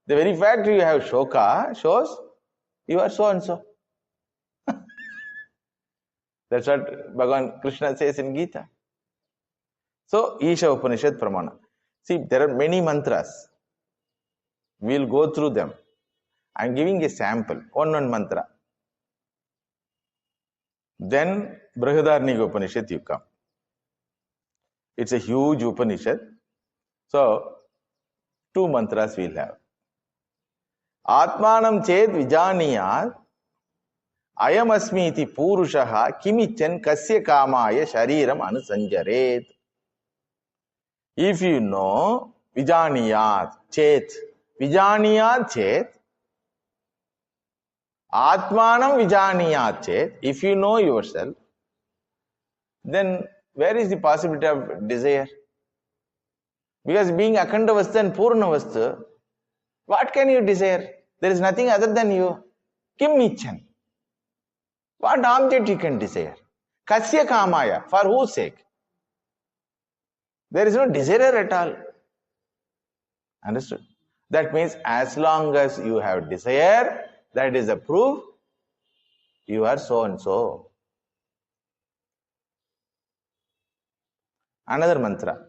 A: The very fact you have shoka shows you are so and so. That's what Bhagavan Krishna says in Gita. So, Isha Upanishad Pramana. See, there are many mantras. We will go through them. I am giving a sample, one mantra. Then Brihadaranyaka Upanishad you come. It's a huge Upanishad. So, two mantras we'll have. Atmanam ched vijaniyat ayam asmi iti purushaha kimichan kasya kamaya shariram anusanjaret. If you know vijaniyat chet, Atmanam vijaniyat chet, if you know yourself, then where is the possibility of desire? Because being Akhanda Vastu and Purna Vastu, what can you desire? There is nothing other than you. Kim Michan? What object you can desire? Kasya Kamaya, for whose sake? There is no desire at all. Understood? That means as long as you have desire, that is a proof you are so and so. Another mantra.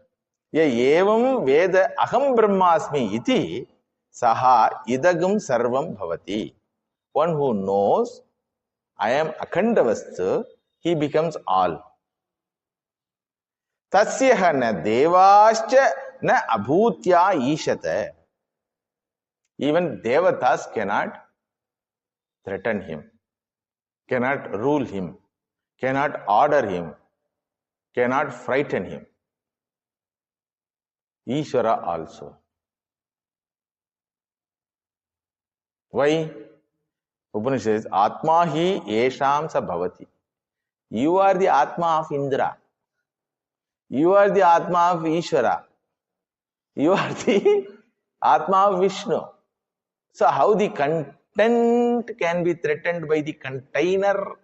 A: Ye evam veda aham brahmasmi iti Saha idagam sarvam bhavati. One who knows I am akhandavastu, he becomes all. Tasyaha na devascha na abhutya ishata. Even devatas cannot threaten him, cannot rule him, cannot order him, cannot frighten him. Ishvara also. Why? Upanishad says, Atma hi esham sa bhavati. You are the Atma of Indra. You are the Atma of Ishvara. You are the Atma of Vishnu. So how the content can be threatened by the container?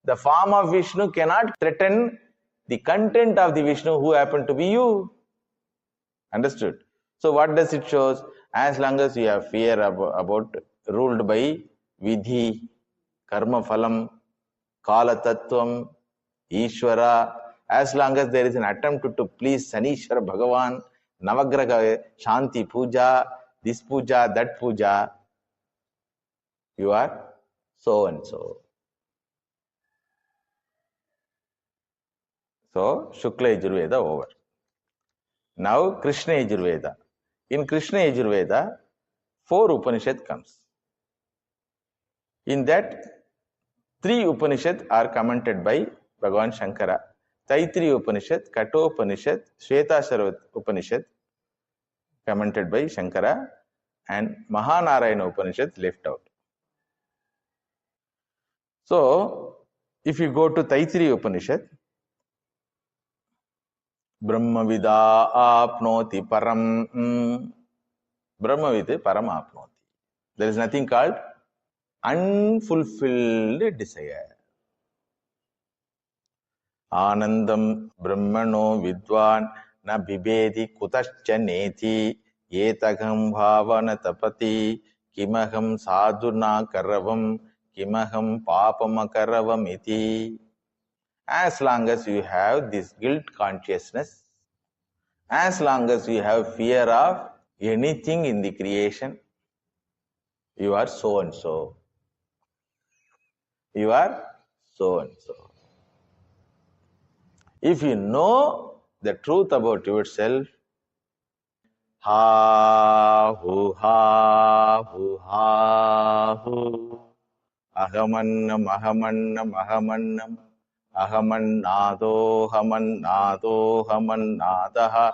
A: The form of Vishnu cannot threaten the content of the Vishnu who happen to be you. Understood? So what does it show? As long as you have fear about ruled by Vidhi, Karma Phalam, Kala Tattvam, Ishvara, as long as there is an attempt to please Sanishwara Bhagavan, Navagraha, Shanti Puja, this Puja, that Puja, you are so and so. So, Shukla Yajurveda over. Now, Krishna Yajurveda. In Krishna Yajurveda, 4 Upanishad comes. In that, 3 Upanishad are commented by Bhagavan Shankara. Taittiriya Upanishad, Kathopanishad, Shvetashara Upanishad, commented by Shankara, and Mahanarayana Upanishad left out. So, if you go to Taittiriya Upanishad, Brahmavida apnoti param. Brahmavida param apnoti. There is nothing called unfulfilled desire. Anandam brahmano vidwan na bibedi kutascha neti yetagam bhavana tapati kimaham sadhuna karavam kimaham papamakaravamiti. Iti. As long as you have this guilt consciousness, as long as you have fear of anything in the creation, you are so and so. You are so and so. If you know the truth about yourself, ha hu ha hu ha hu, ahamannam ahamannam ahamannam, ahamannado hamannado hamannadaha,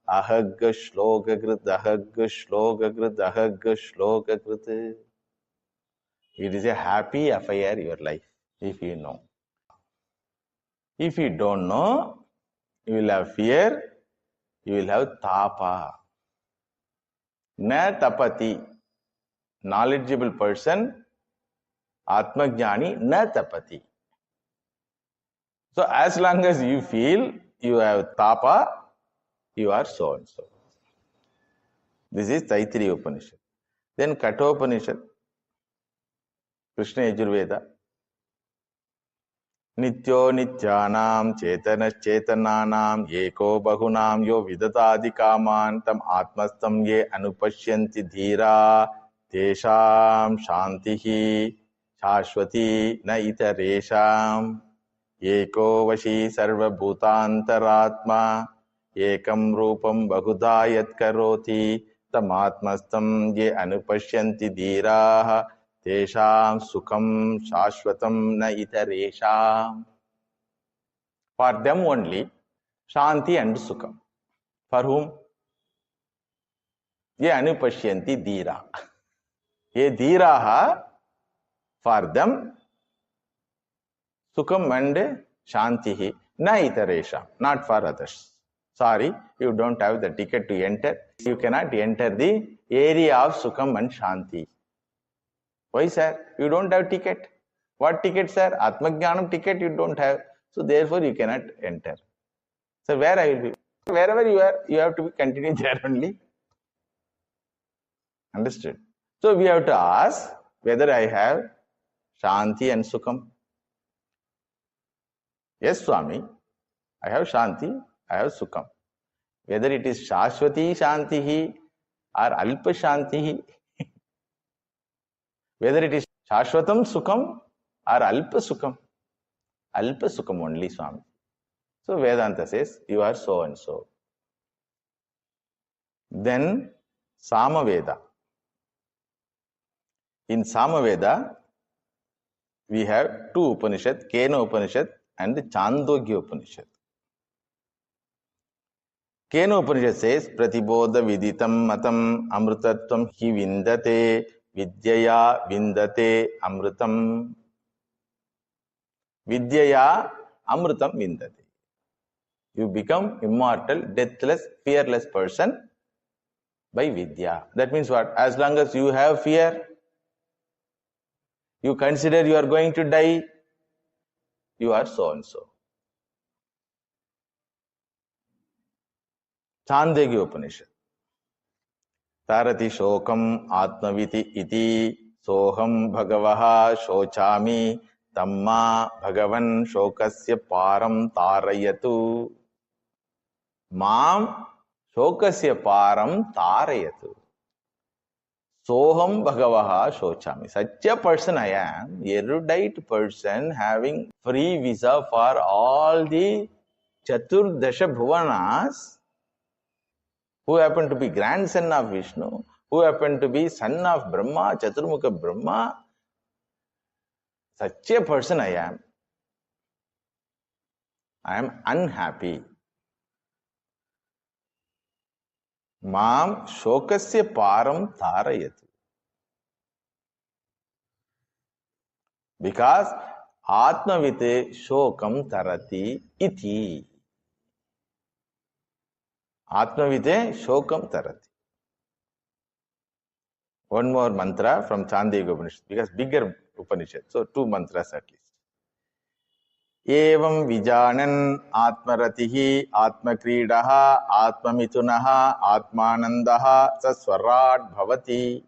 A: ahagga shlokagrit ahagga shlokagrit ahagga shlokagrit. It is a happy affair, your life, if you know. If you don't know, you will have fear, you will have tapa. Na tapati. Knowledgeable person, Atmajnani, na tapati. So as long as you feel you have tapa, you are so and so. This is Taittiriya Upanishad. Then Kathopanishad, Krishna Yajurveda. Nityo nityanam chetanas chetananam eko bahunam yo vidadadi kaman tam atmastam ye anupashyanti dhira tesham shantihi shashwati na itaresham eko vashi sarva bhutantaratma ekam rupam bahudha yat karoti tam atmastam ye anupashyanti dhiraha Tesham sukham shashvatam na itaresham. For them only, Shanti and Sukham. For whom? Ye anupashyanti dhira. Ye dhiraha, for them, Sukham and Shantihi na itaresham. Not for others. Sorry, you don't have the ticket to enter. You cannot enter the area of Sukham and Shanti. Why, sir? You don't have ticket. What ticket, sir? Atmajnanam ticket you don't have. So therefore you cannot enter. So where I will be? Wherever you are, you have to be continued there only. Understood? So we have to ask whether I have Shanti and Sukham. Yes, Swami. I have Shanti, I have Sukham. Whether it is Shashwati Shantihi or Alpa Shanti. Whether it is Shashvatam Sukham or Alpa Sukham. Alpa Sukham only, Swami. So Vedanta says, you are so and so. Then Samaveda. In Samaveda, we have two Upanishad, Kena Upanishad and Chandogya Upanishad. Kena Upanishad says, Pratibodha Viditam Matam Amrutatvam Hi Vindate Vidyaya Vindate Amrutam. Vidyaya Amrutam Vindate. You become immortal, deathless, fearless person by Vidya. That means what? As long as you have fear, you consider you are going to die, you are so and so. Chandogya Upanishad. Tarati Shokam Atmaviti Iti Soham Bhagavaha Shochami Tamma Bhagavan Shokasya Param Tarayatu. Mam Shokasya Param Tarayatu. Soham Bhagavaha Shochami. Such a person I am, erudite person having free visa for all the Chaturdasha Bhuvanas, who happen to be grandson of Vishnu, who happen to be son of Brahma, Chaturmukha Brahma. Such a person I am. I am unhappy. Mam Shokasya Param Tarayatu. Because Atmavite Shokam Tarati Iti. Atmavite Shokam Tarati. One more mantra from Chandogya Upanishad, because bigger Upanishad. So two mantras at least. Evam Vijanan Atmaratihi Atmakridaha Atmamitunaha Atmanandaha Saswarat Bhavati.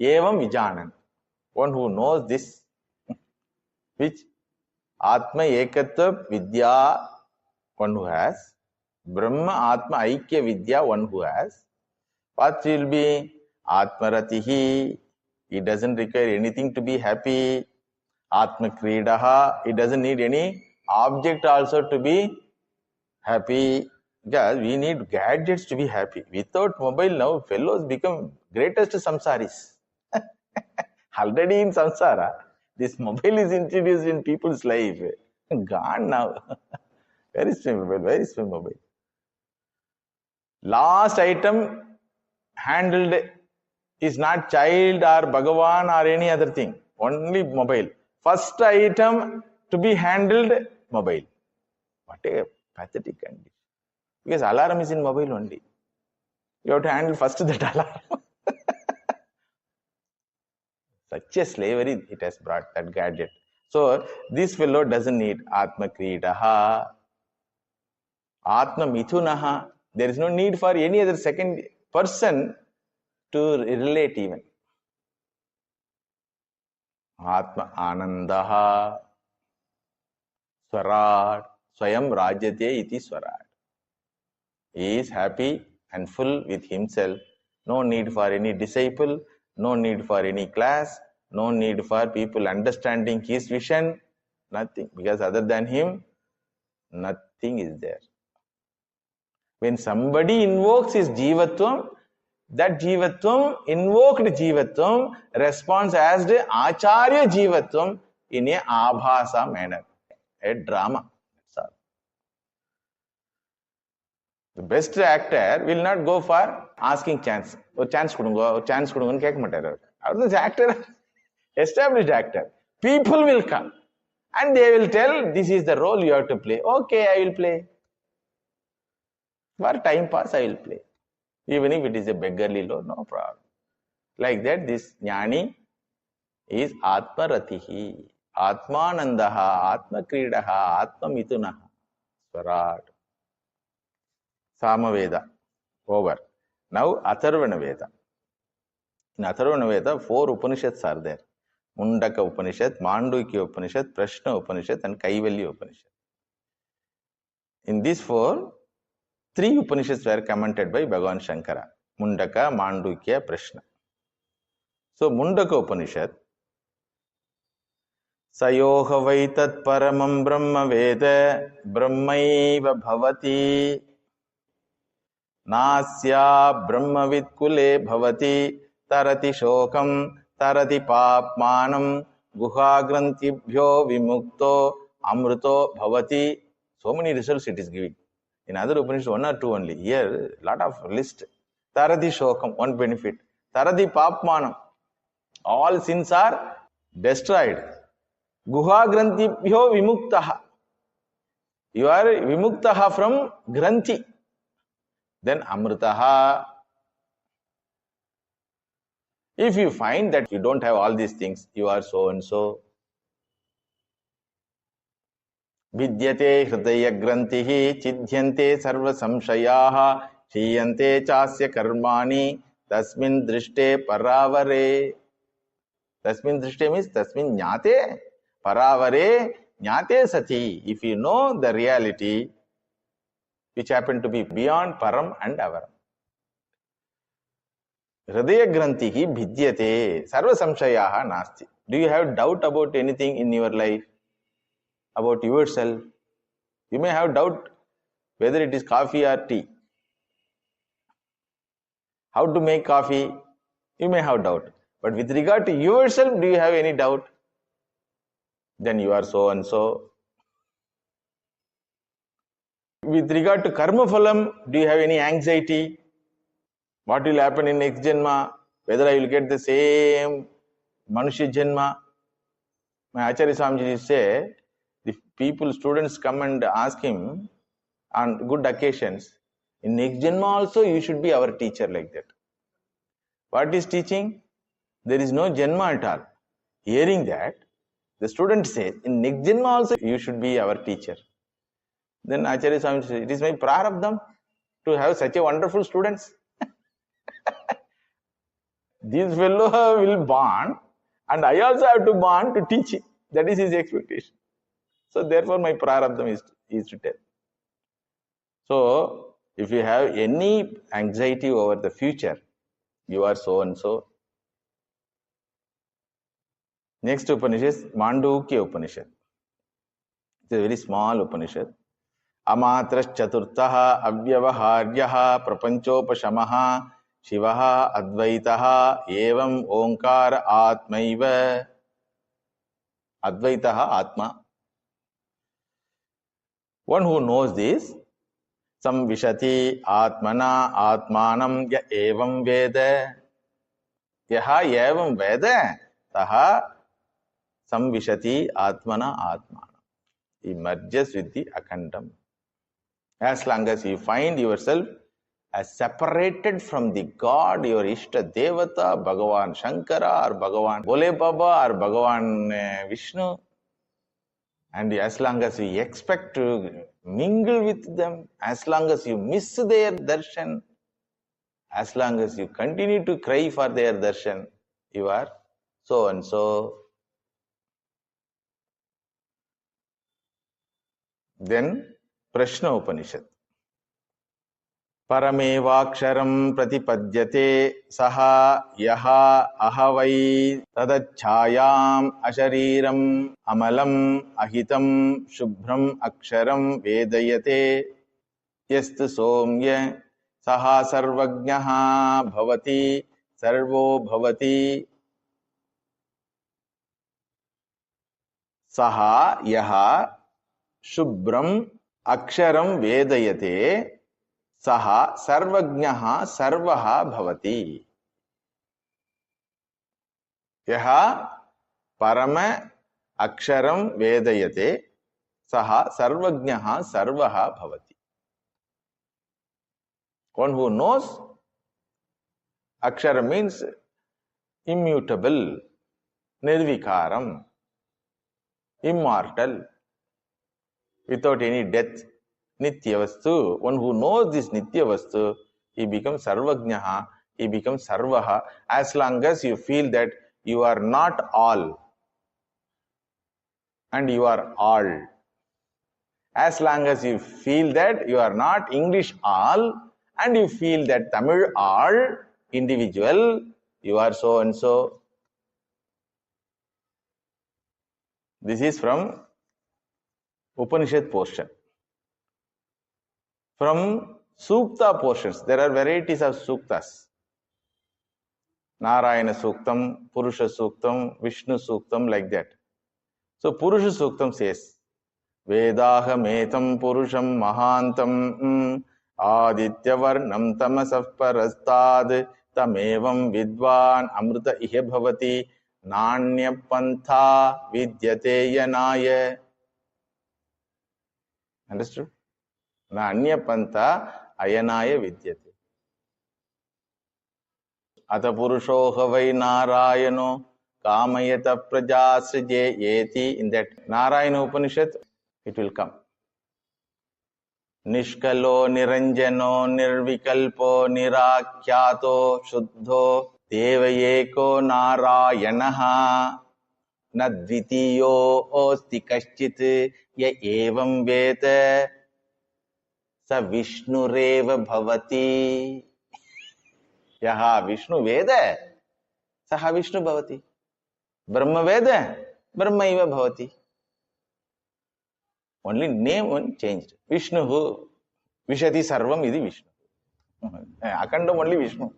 A: Evam Vijanan. One who knows this, which Atma Ekatva Vidya, one who has, Brahma Atma Aikya Vidya, one who has. What will be? Atmaratihi, he doesn't require anything to be happy. Atma Kridaha, he doesn't need any object also to be happy. Because we need gadgets to be happy. Without mobile now, fellows become greatest samsaris. Already in samsara, this mobile is introduced in people's life. Gone now. Where is my mobile? Where is my mobile? Last item handled is not child or Bhagavan or any other thing. Only mobile. First item to be handled, mobile. What a pathetic condition. Because alarm is in mobile only. You have to handle first that alarm. Such a slavery it has brought, that gadget. So this fellow doesn't need Atma Kridaha, Atma Mithunaha. There is no need for any other second person to relate even. Atma Anandaha, Swarat, Swayam Rajyate iti Swarat. He is happy and full with himself. No need for any disciple, no need for any class, no need for people understanding his vision, nothing. Because other than him, nothing is there. When somebody invokes his Jivatvam, that Jivatvam, invoked Jivatvam, responds as the Acharya Jivatvam in a Adhyasa manner, a drama. That's all. The best actor will not go for asking chance. Oh, chance kudunga, chance kudunga, kek matter. This actor, established actor. People will come and they will tell, this is the role you have to play. Okay, I will play. For time pass, I will play. Even if it is a beggarly role, no problem. Like that, this Jnani is Atma Ratihi, Atmanandaha, Atma Kridaha, Atma Mitunaha. Swarat. Samaveda. Over. Now, Atharvana Veda. In Atharvana Veda, 4 Upanishads are there. Mundaka Upanishad, Mandukya Upanishad, Prashna Upanishad and Kaivalya Upanishad. In these 4, 3 Upanishads were commented by Bhagavan Shankara. Mundaka, Mandukya, Prashna. So Mundaka Upanishad, Sayoha Vaitat Paramam Brahma Veda Brahmaiva Bhavati Nasya Brahmavid Kule Bhavati Tarati Shokam Tarati Papmanam Guhagrantibhyo Vimukto Amruto Bhavati. So many results it is giving. In other Upanishads, one or two only. Here, lot of list. Tarati Shokam, one benefit. Tarati Papmanam, all sins are destroyed. Guha Grantibhyo Vimuktaha. You are Vimuktaha from Granthi. Then Amritaha. If you find that you don't have all these things, you are so and so. Vidyate Hridaya Grantihi Chidhyante Sarva Samshayaha Chiyante Chasya Karmani Tasmin Drishte Paravare. Tasmin Drishte means Tasmin Jnate Paravare Jnate Sati. If you know the reality which happen to be beyond Param and Avaram. Hridaya Grantihi Vidyate Sarva Samshayaha Nasti. Do you have doubt about anything in your life? About yourself? You may have doubt whether it is coffee or tea. How to make coffee? You may have doubt. But with regard to yourself, do you have any doubt? Then you are so and so. With regard to karma phalam, do you have any anxiety? What will happen in next janma? Whether I will get the same Manushya janma? My Acharya Swamiji say, the people, students come and ask him on good occasions, in next janma also you should be our teacher, like that. What is teaching? There is no janma at all. Hearing that, the student says, in next janma also you should be our teacher. Then Acharya Swami says, it is my prarabdham to have such a wonderful students. This fellow will born, and I also have to born to teach him. That is his expectation. So therefore my prarabdham is to tell. So if you have any anxiety over the future, you are so and so. Next Upanishad is Mandukya Upanishad. It's a very small Upanishad. Amatras Chaturtaha Avyavaharyaha Prapanchopashamaha Shivaha Advaitaha Evam Omkara Atmaiva. Advaitaha Atma. One who knows this, Samvishati Atmana Atmanam Ya Evam Veda. Yaha Evam Veda Taha Samvishati Atmana Atmanam. He merges with the Akhandam. As long as you find yourself as separated from the God, your Ishta Devata, Bhagavan Shankara or Bhagavan Bole Baba or Bhagavan Vishnu, and as long as you expect to mingle with them, as long as you miss their darshan, as long as you continue to cry for their darshan, you are so and so. Then Prashna Upanishad. Paramevaksharam pratipadyate saha yaha ahavai tadachayam ashariram amalam ahitam shubhram aksharam vedayate yastu somya saha sarvagnaha bhavati sarvo bhavati saha yaha shubhram aksharam vedayate Saha sarvagnaha sarvaha bhavati. Yaha parama aksharam vedayate saha sarvagnaha sarvaha bhavati. One who knows, akshara means immutable, nirvikaram, immortal, without any death. Nitya Vastu. One who knows this Nitya Vastu, he becomes Sarvagnaha, he becomes Sarvaha, as long as you feel that you are not all and you are all. As long as you feel that you are not English all and you feel that Tamil are individual, you are so and so. This is from Upanishad portion. From Sukta portions, there are varieties of Suktas. Narayana Suktam, Purusha Suktam, Vishnu Suktam, like that. So Purusha Suktam says, Vedahametam Purusham Mahantam Adityavarnam Tamasah Parastad Tamevam Vidvan Amrita Ihe Bhavati Nanya Pantha Vidyate Yanaya. Understood? Nanya Pantha Ayanaya Vidyate. Atha Purusho Havai Narayano Kamayata Prajasrije Yeti. In that Narayana Upanishad, it will come. Nishkalo Niranjano Nirvikalpo Nirakyato Shuddho Devayeko Narayanaha Nadvitiyo Osti Kaschit Ya Evam Veta Sa Vishnureva Bhavati. Yaha Vishnu Veda Saha Vishnu Bhavati. Brahma Veda Brahmaiva Bhavati. Only name one changed. Vishnu Vishati Sarvam Idi Vishnu. Akandam only Vishnu.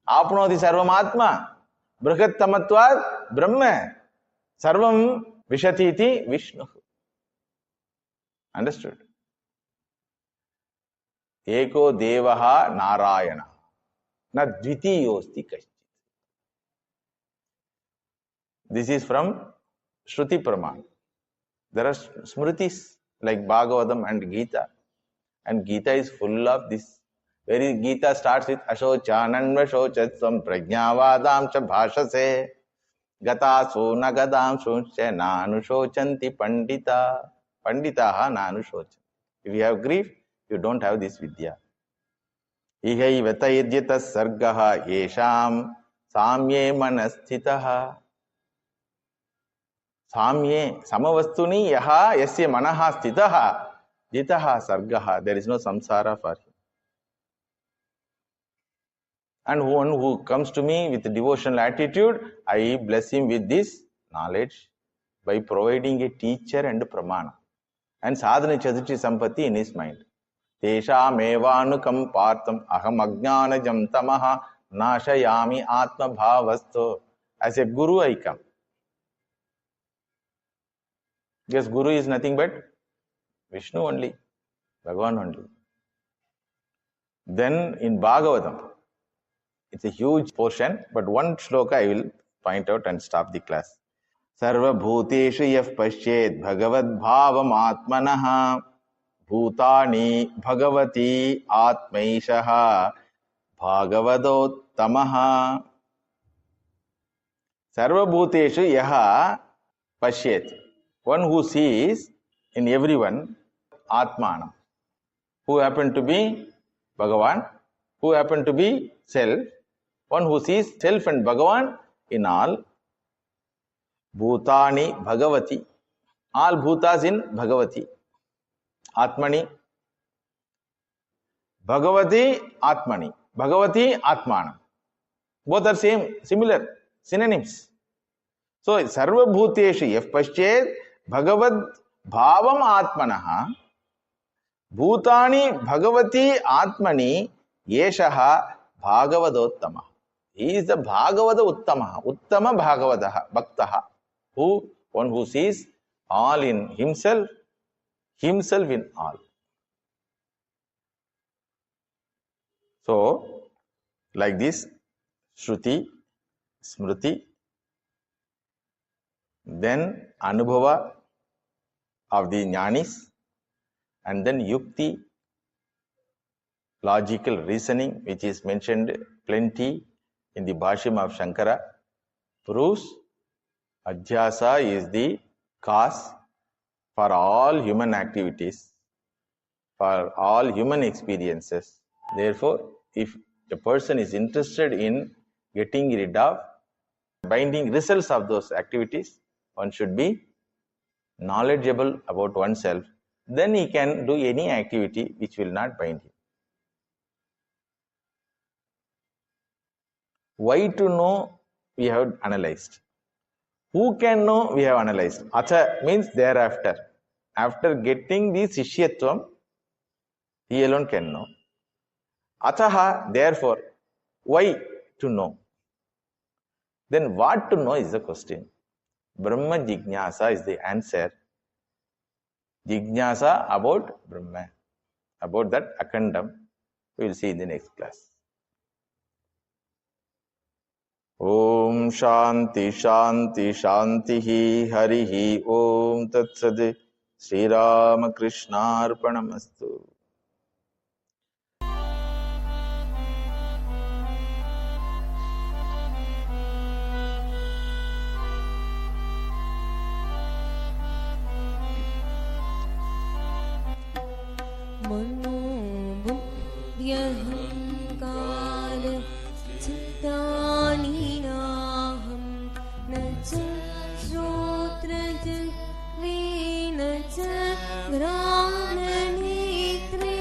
A: Apnoti Sarvam Atma. Brahat Tamatvad Brahma. Sarvam Vishati Iti Vishnu. Understood? Eko Devaha Narayana. Na Dvitiyosti Kashchit. This is from Shruti Praman. There are smritis like Bhagavatam and Gita. And Gita is full of this. Where Gita starts with Ashochananva Shochatsam Prajnavadam Cha Bhashase Gatasu Nagadam Shunche Nanushochanti Pandita. Panditaha Nanushochanti. If you have grief, you don't have this Vidya. Ihai Vatayadhyata Sargaha Yesham Samye Manasthitaha. Samye Samavastuni Yaha Yasya Manaha Sthitaha Jitaha Sargaha. There is no samsara for him. And one who comes to me with a devotional attitude, I bless him with this knowledge by providing a teacher and a pramana. And sadhana chadrichi sampatti in his mind. Tesham evanukam partam aham ajnanajam tamaha nashayami atma bhavasto. As a guru I come. Because Guru is nothing but Vishnu only, Bhagavan only. Then in Bhagavatam, it's a huge portion, but one shloka I will point out and stop the class. Sarva bhuteshu yaf pasyet bhagavad bhavam atmanaha bhutani bhagavati atmaishaha bhagavadottamaha. Sarva bhuteshu yaha pasyet. One who sees in everyone Atmana, who happen to be Bhagavan, who happen to be self, one who sees self and Bhagavan in all. Bhutani Bhagavati, all bhutas in Bhagavati. Atmani, Bhagavati Atmani, Bhagavati Atmana. Both are same, similar, synonyms. So, Sarva Bhuteshu Yaf Paschet Bhagavad Bhavam Atmanaha Bhutani Bhagavati Atmani Yeshaha Bhagavadottama. He is the Bhagavada Uttama, Uttama Bhagavadaha, Bhaktaha, one who sees all in himself, himself in all. So, like this, Shruti, Smriti, then Anubhava of the Jnanis, and then Yukti, logical reasoning, which is mentioned plenty in the Bhashyam of Shankara, proves Adhyasa is the cause for all human activities, for all human experiences. Therefore, if a person is interested in getting rid of binding results of those activities, one should be knowledgeable about oneself. Then he can do any activity which will not bind him. Why to know, we have analyzed. Who can know, we have analyzed. Acha means thereafter. After getting the Sishyatvam, he alone can know. Ataha, therefore, why to know? Then what to know is the question. Brahma Jignasa is the answer. Jignasa about Brahma, about that Akhandam. We will see in the next class. Om Shanti Shanti Shanti Harihi Om Tat Sade Sri Rama Krishna Arpanamastu.
B: Manobuddhyahankara Chittaninaham Nacha Shrotraja Venacha Grananitre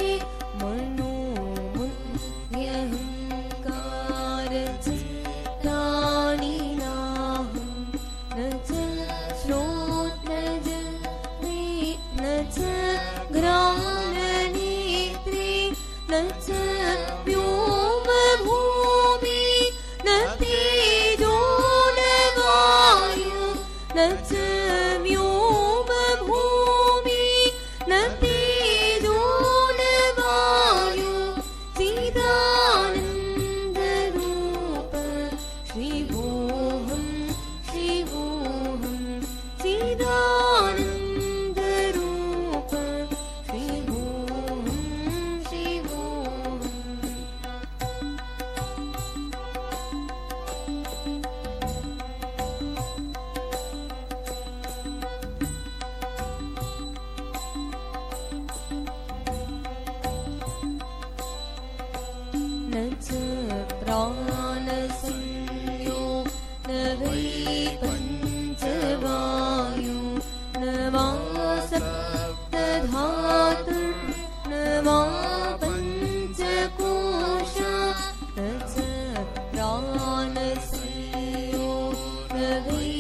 B: Manobuddhyahankara Chittaninaham Nacha Shrotraja Venacha Grananitre Nacha Vyoma Bhumi Natejo Navayu Nacha Vyoma Bhumi Natejo Navayu Siddhananda Rupa Shivoham Shivoham Siddhananda Rupa Shivoham Shivoham. न च प्राणसंयो न वै पञ्चवायु न वा सप्तधातुर्न वा पञ्चकोशा न च प्राणसंयो न वै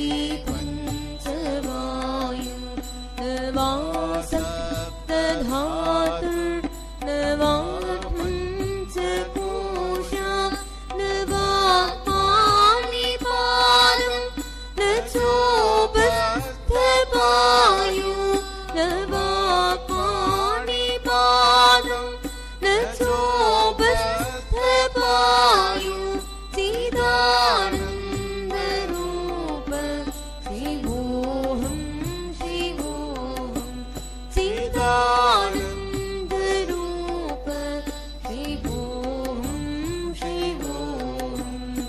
B: पञ्चवायु न वा सप्तधातुर्न वा पञ्चकोशा न वा पाणिपादं न चोपस्थपायु न वा पाणिपादं न चोपस्थपायु चिदानन्दरूप शिवोऽहं शिवोऽहं चिदानन्दरूप शिवोऽहं शिवोऽहम्.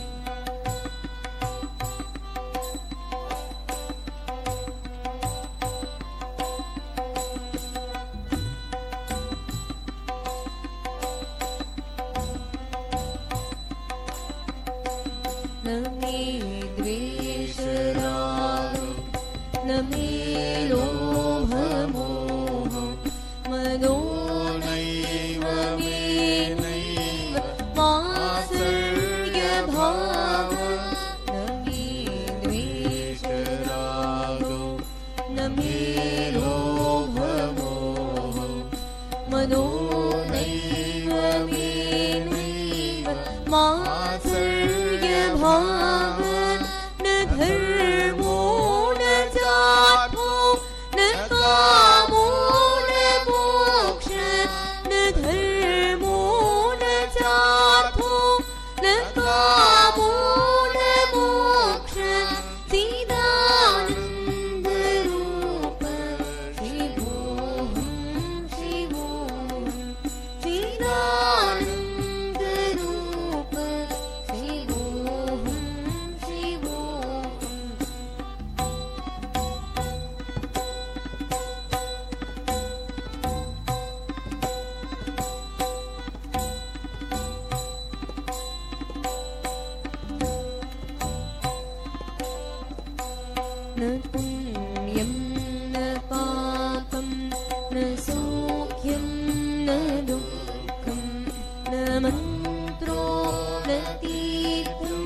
B: न मे द्वेषरागो न मे लोभमोहो मदो नैव मे नैव मात्सर्यभावो न मे द्वेषरागो न मे लोभमोहो मदो नैव मे नैव मात्सर्यभावो न धर्मो न जातो न कामो न मोक्ष न धर्मो न जातो न कामो न मोक्ष चिदानन्दरूप शिवोऽहं शिवोऽहं चिदानन्दरूप शिवोऽहं शिवोऽहम्. न पुण्यं न पापं न सौख्यं न दुःखं न मन्त्रो न तीर्थं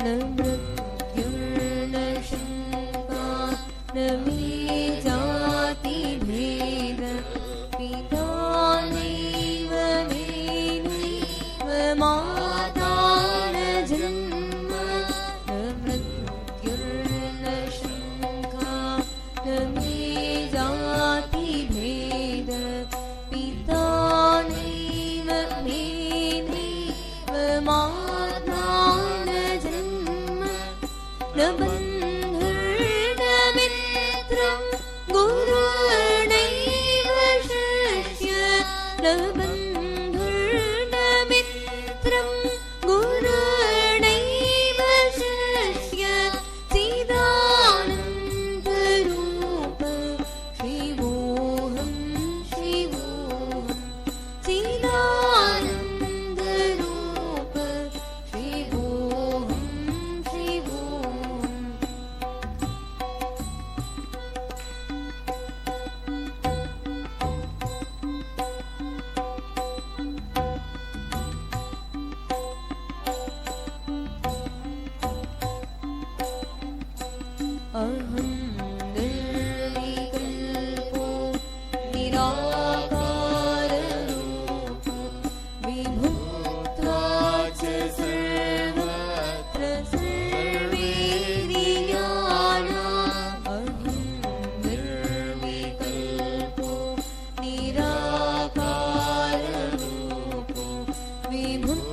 B: न मृत्युर्न शङ्का न मे जातिभेद पिता नैव मे नैव माता न जन्म न मृत्युर्न शङ्का न मे जातिभेद पिता नैव मे नैव माता न जन्म न बन्धुर्न मित्रं गुरुर्नैव शिष्य न बन्धुर्न मित्रं गुरुर्नैव शिष्य चिदानन्दरूप शिवोऽहं शिवोऽहं चिदानन्दरूप शिवोऽहं शिवोऽहम् अहं निर्विकल्पो निराकाररूपो विभुत्वा च सर्वत्र सर्वैर्ज्ञानात् अहं निर्विकल्पो निराकाररूपो विभुत्वा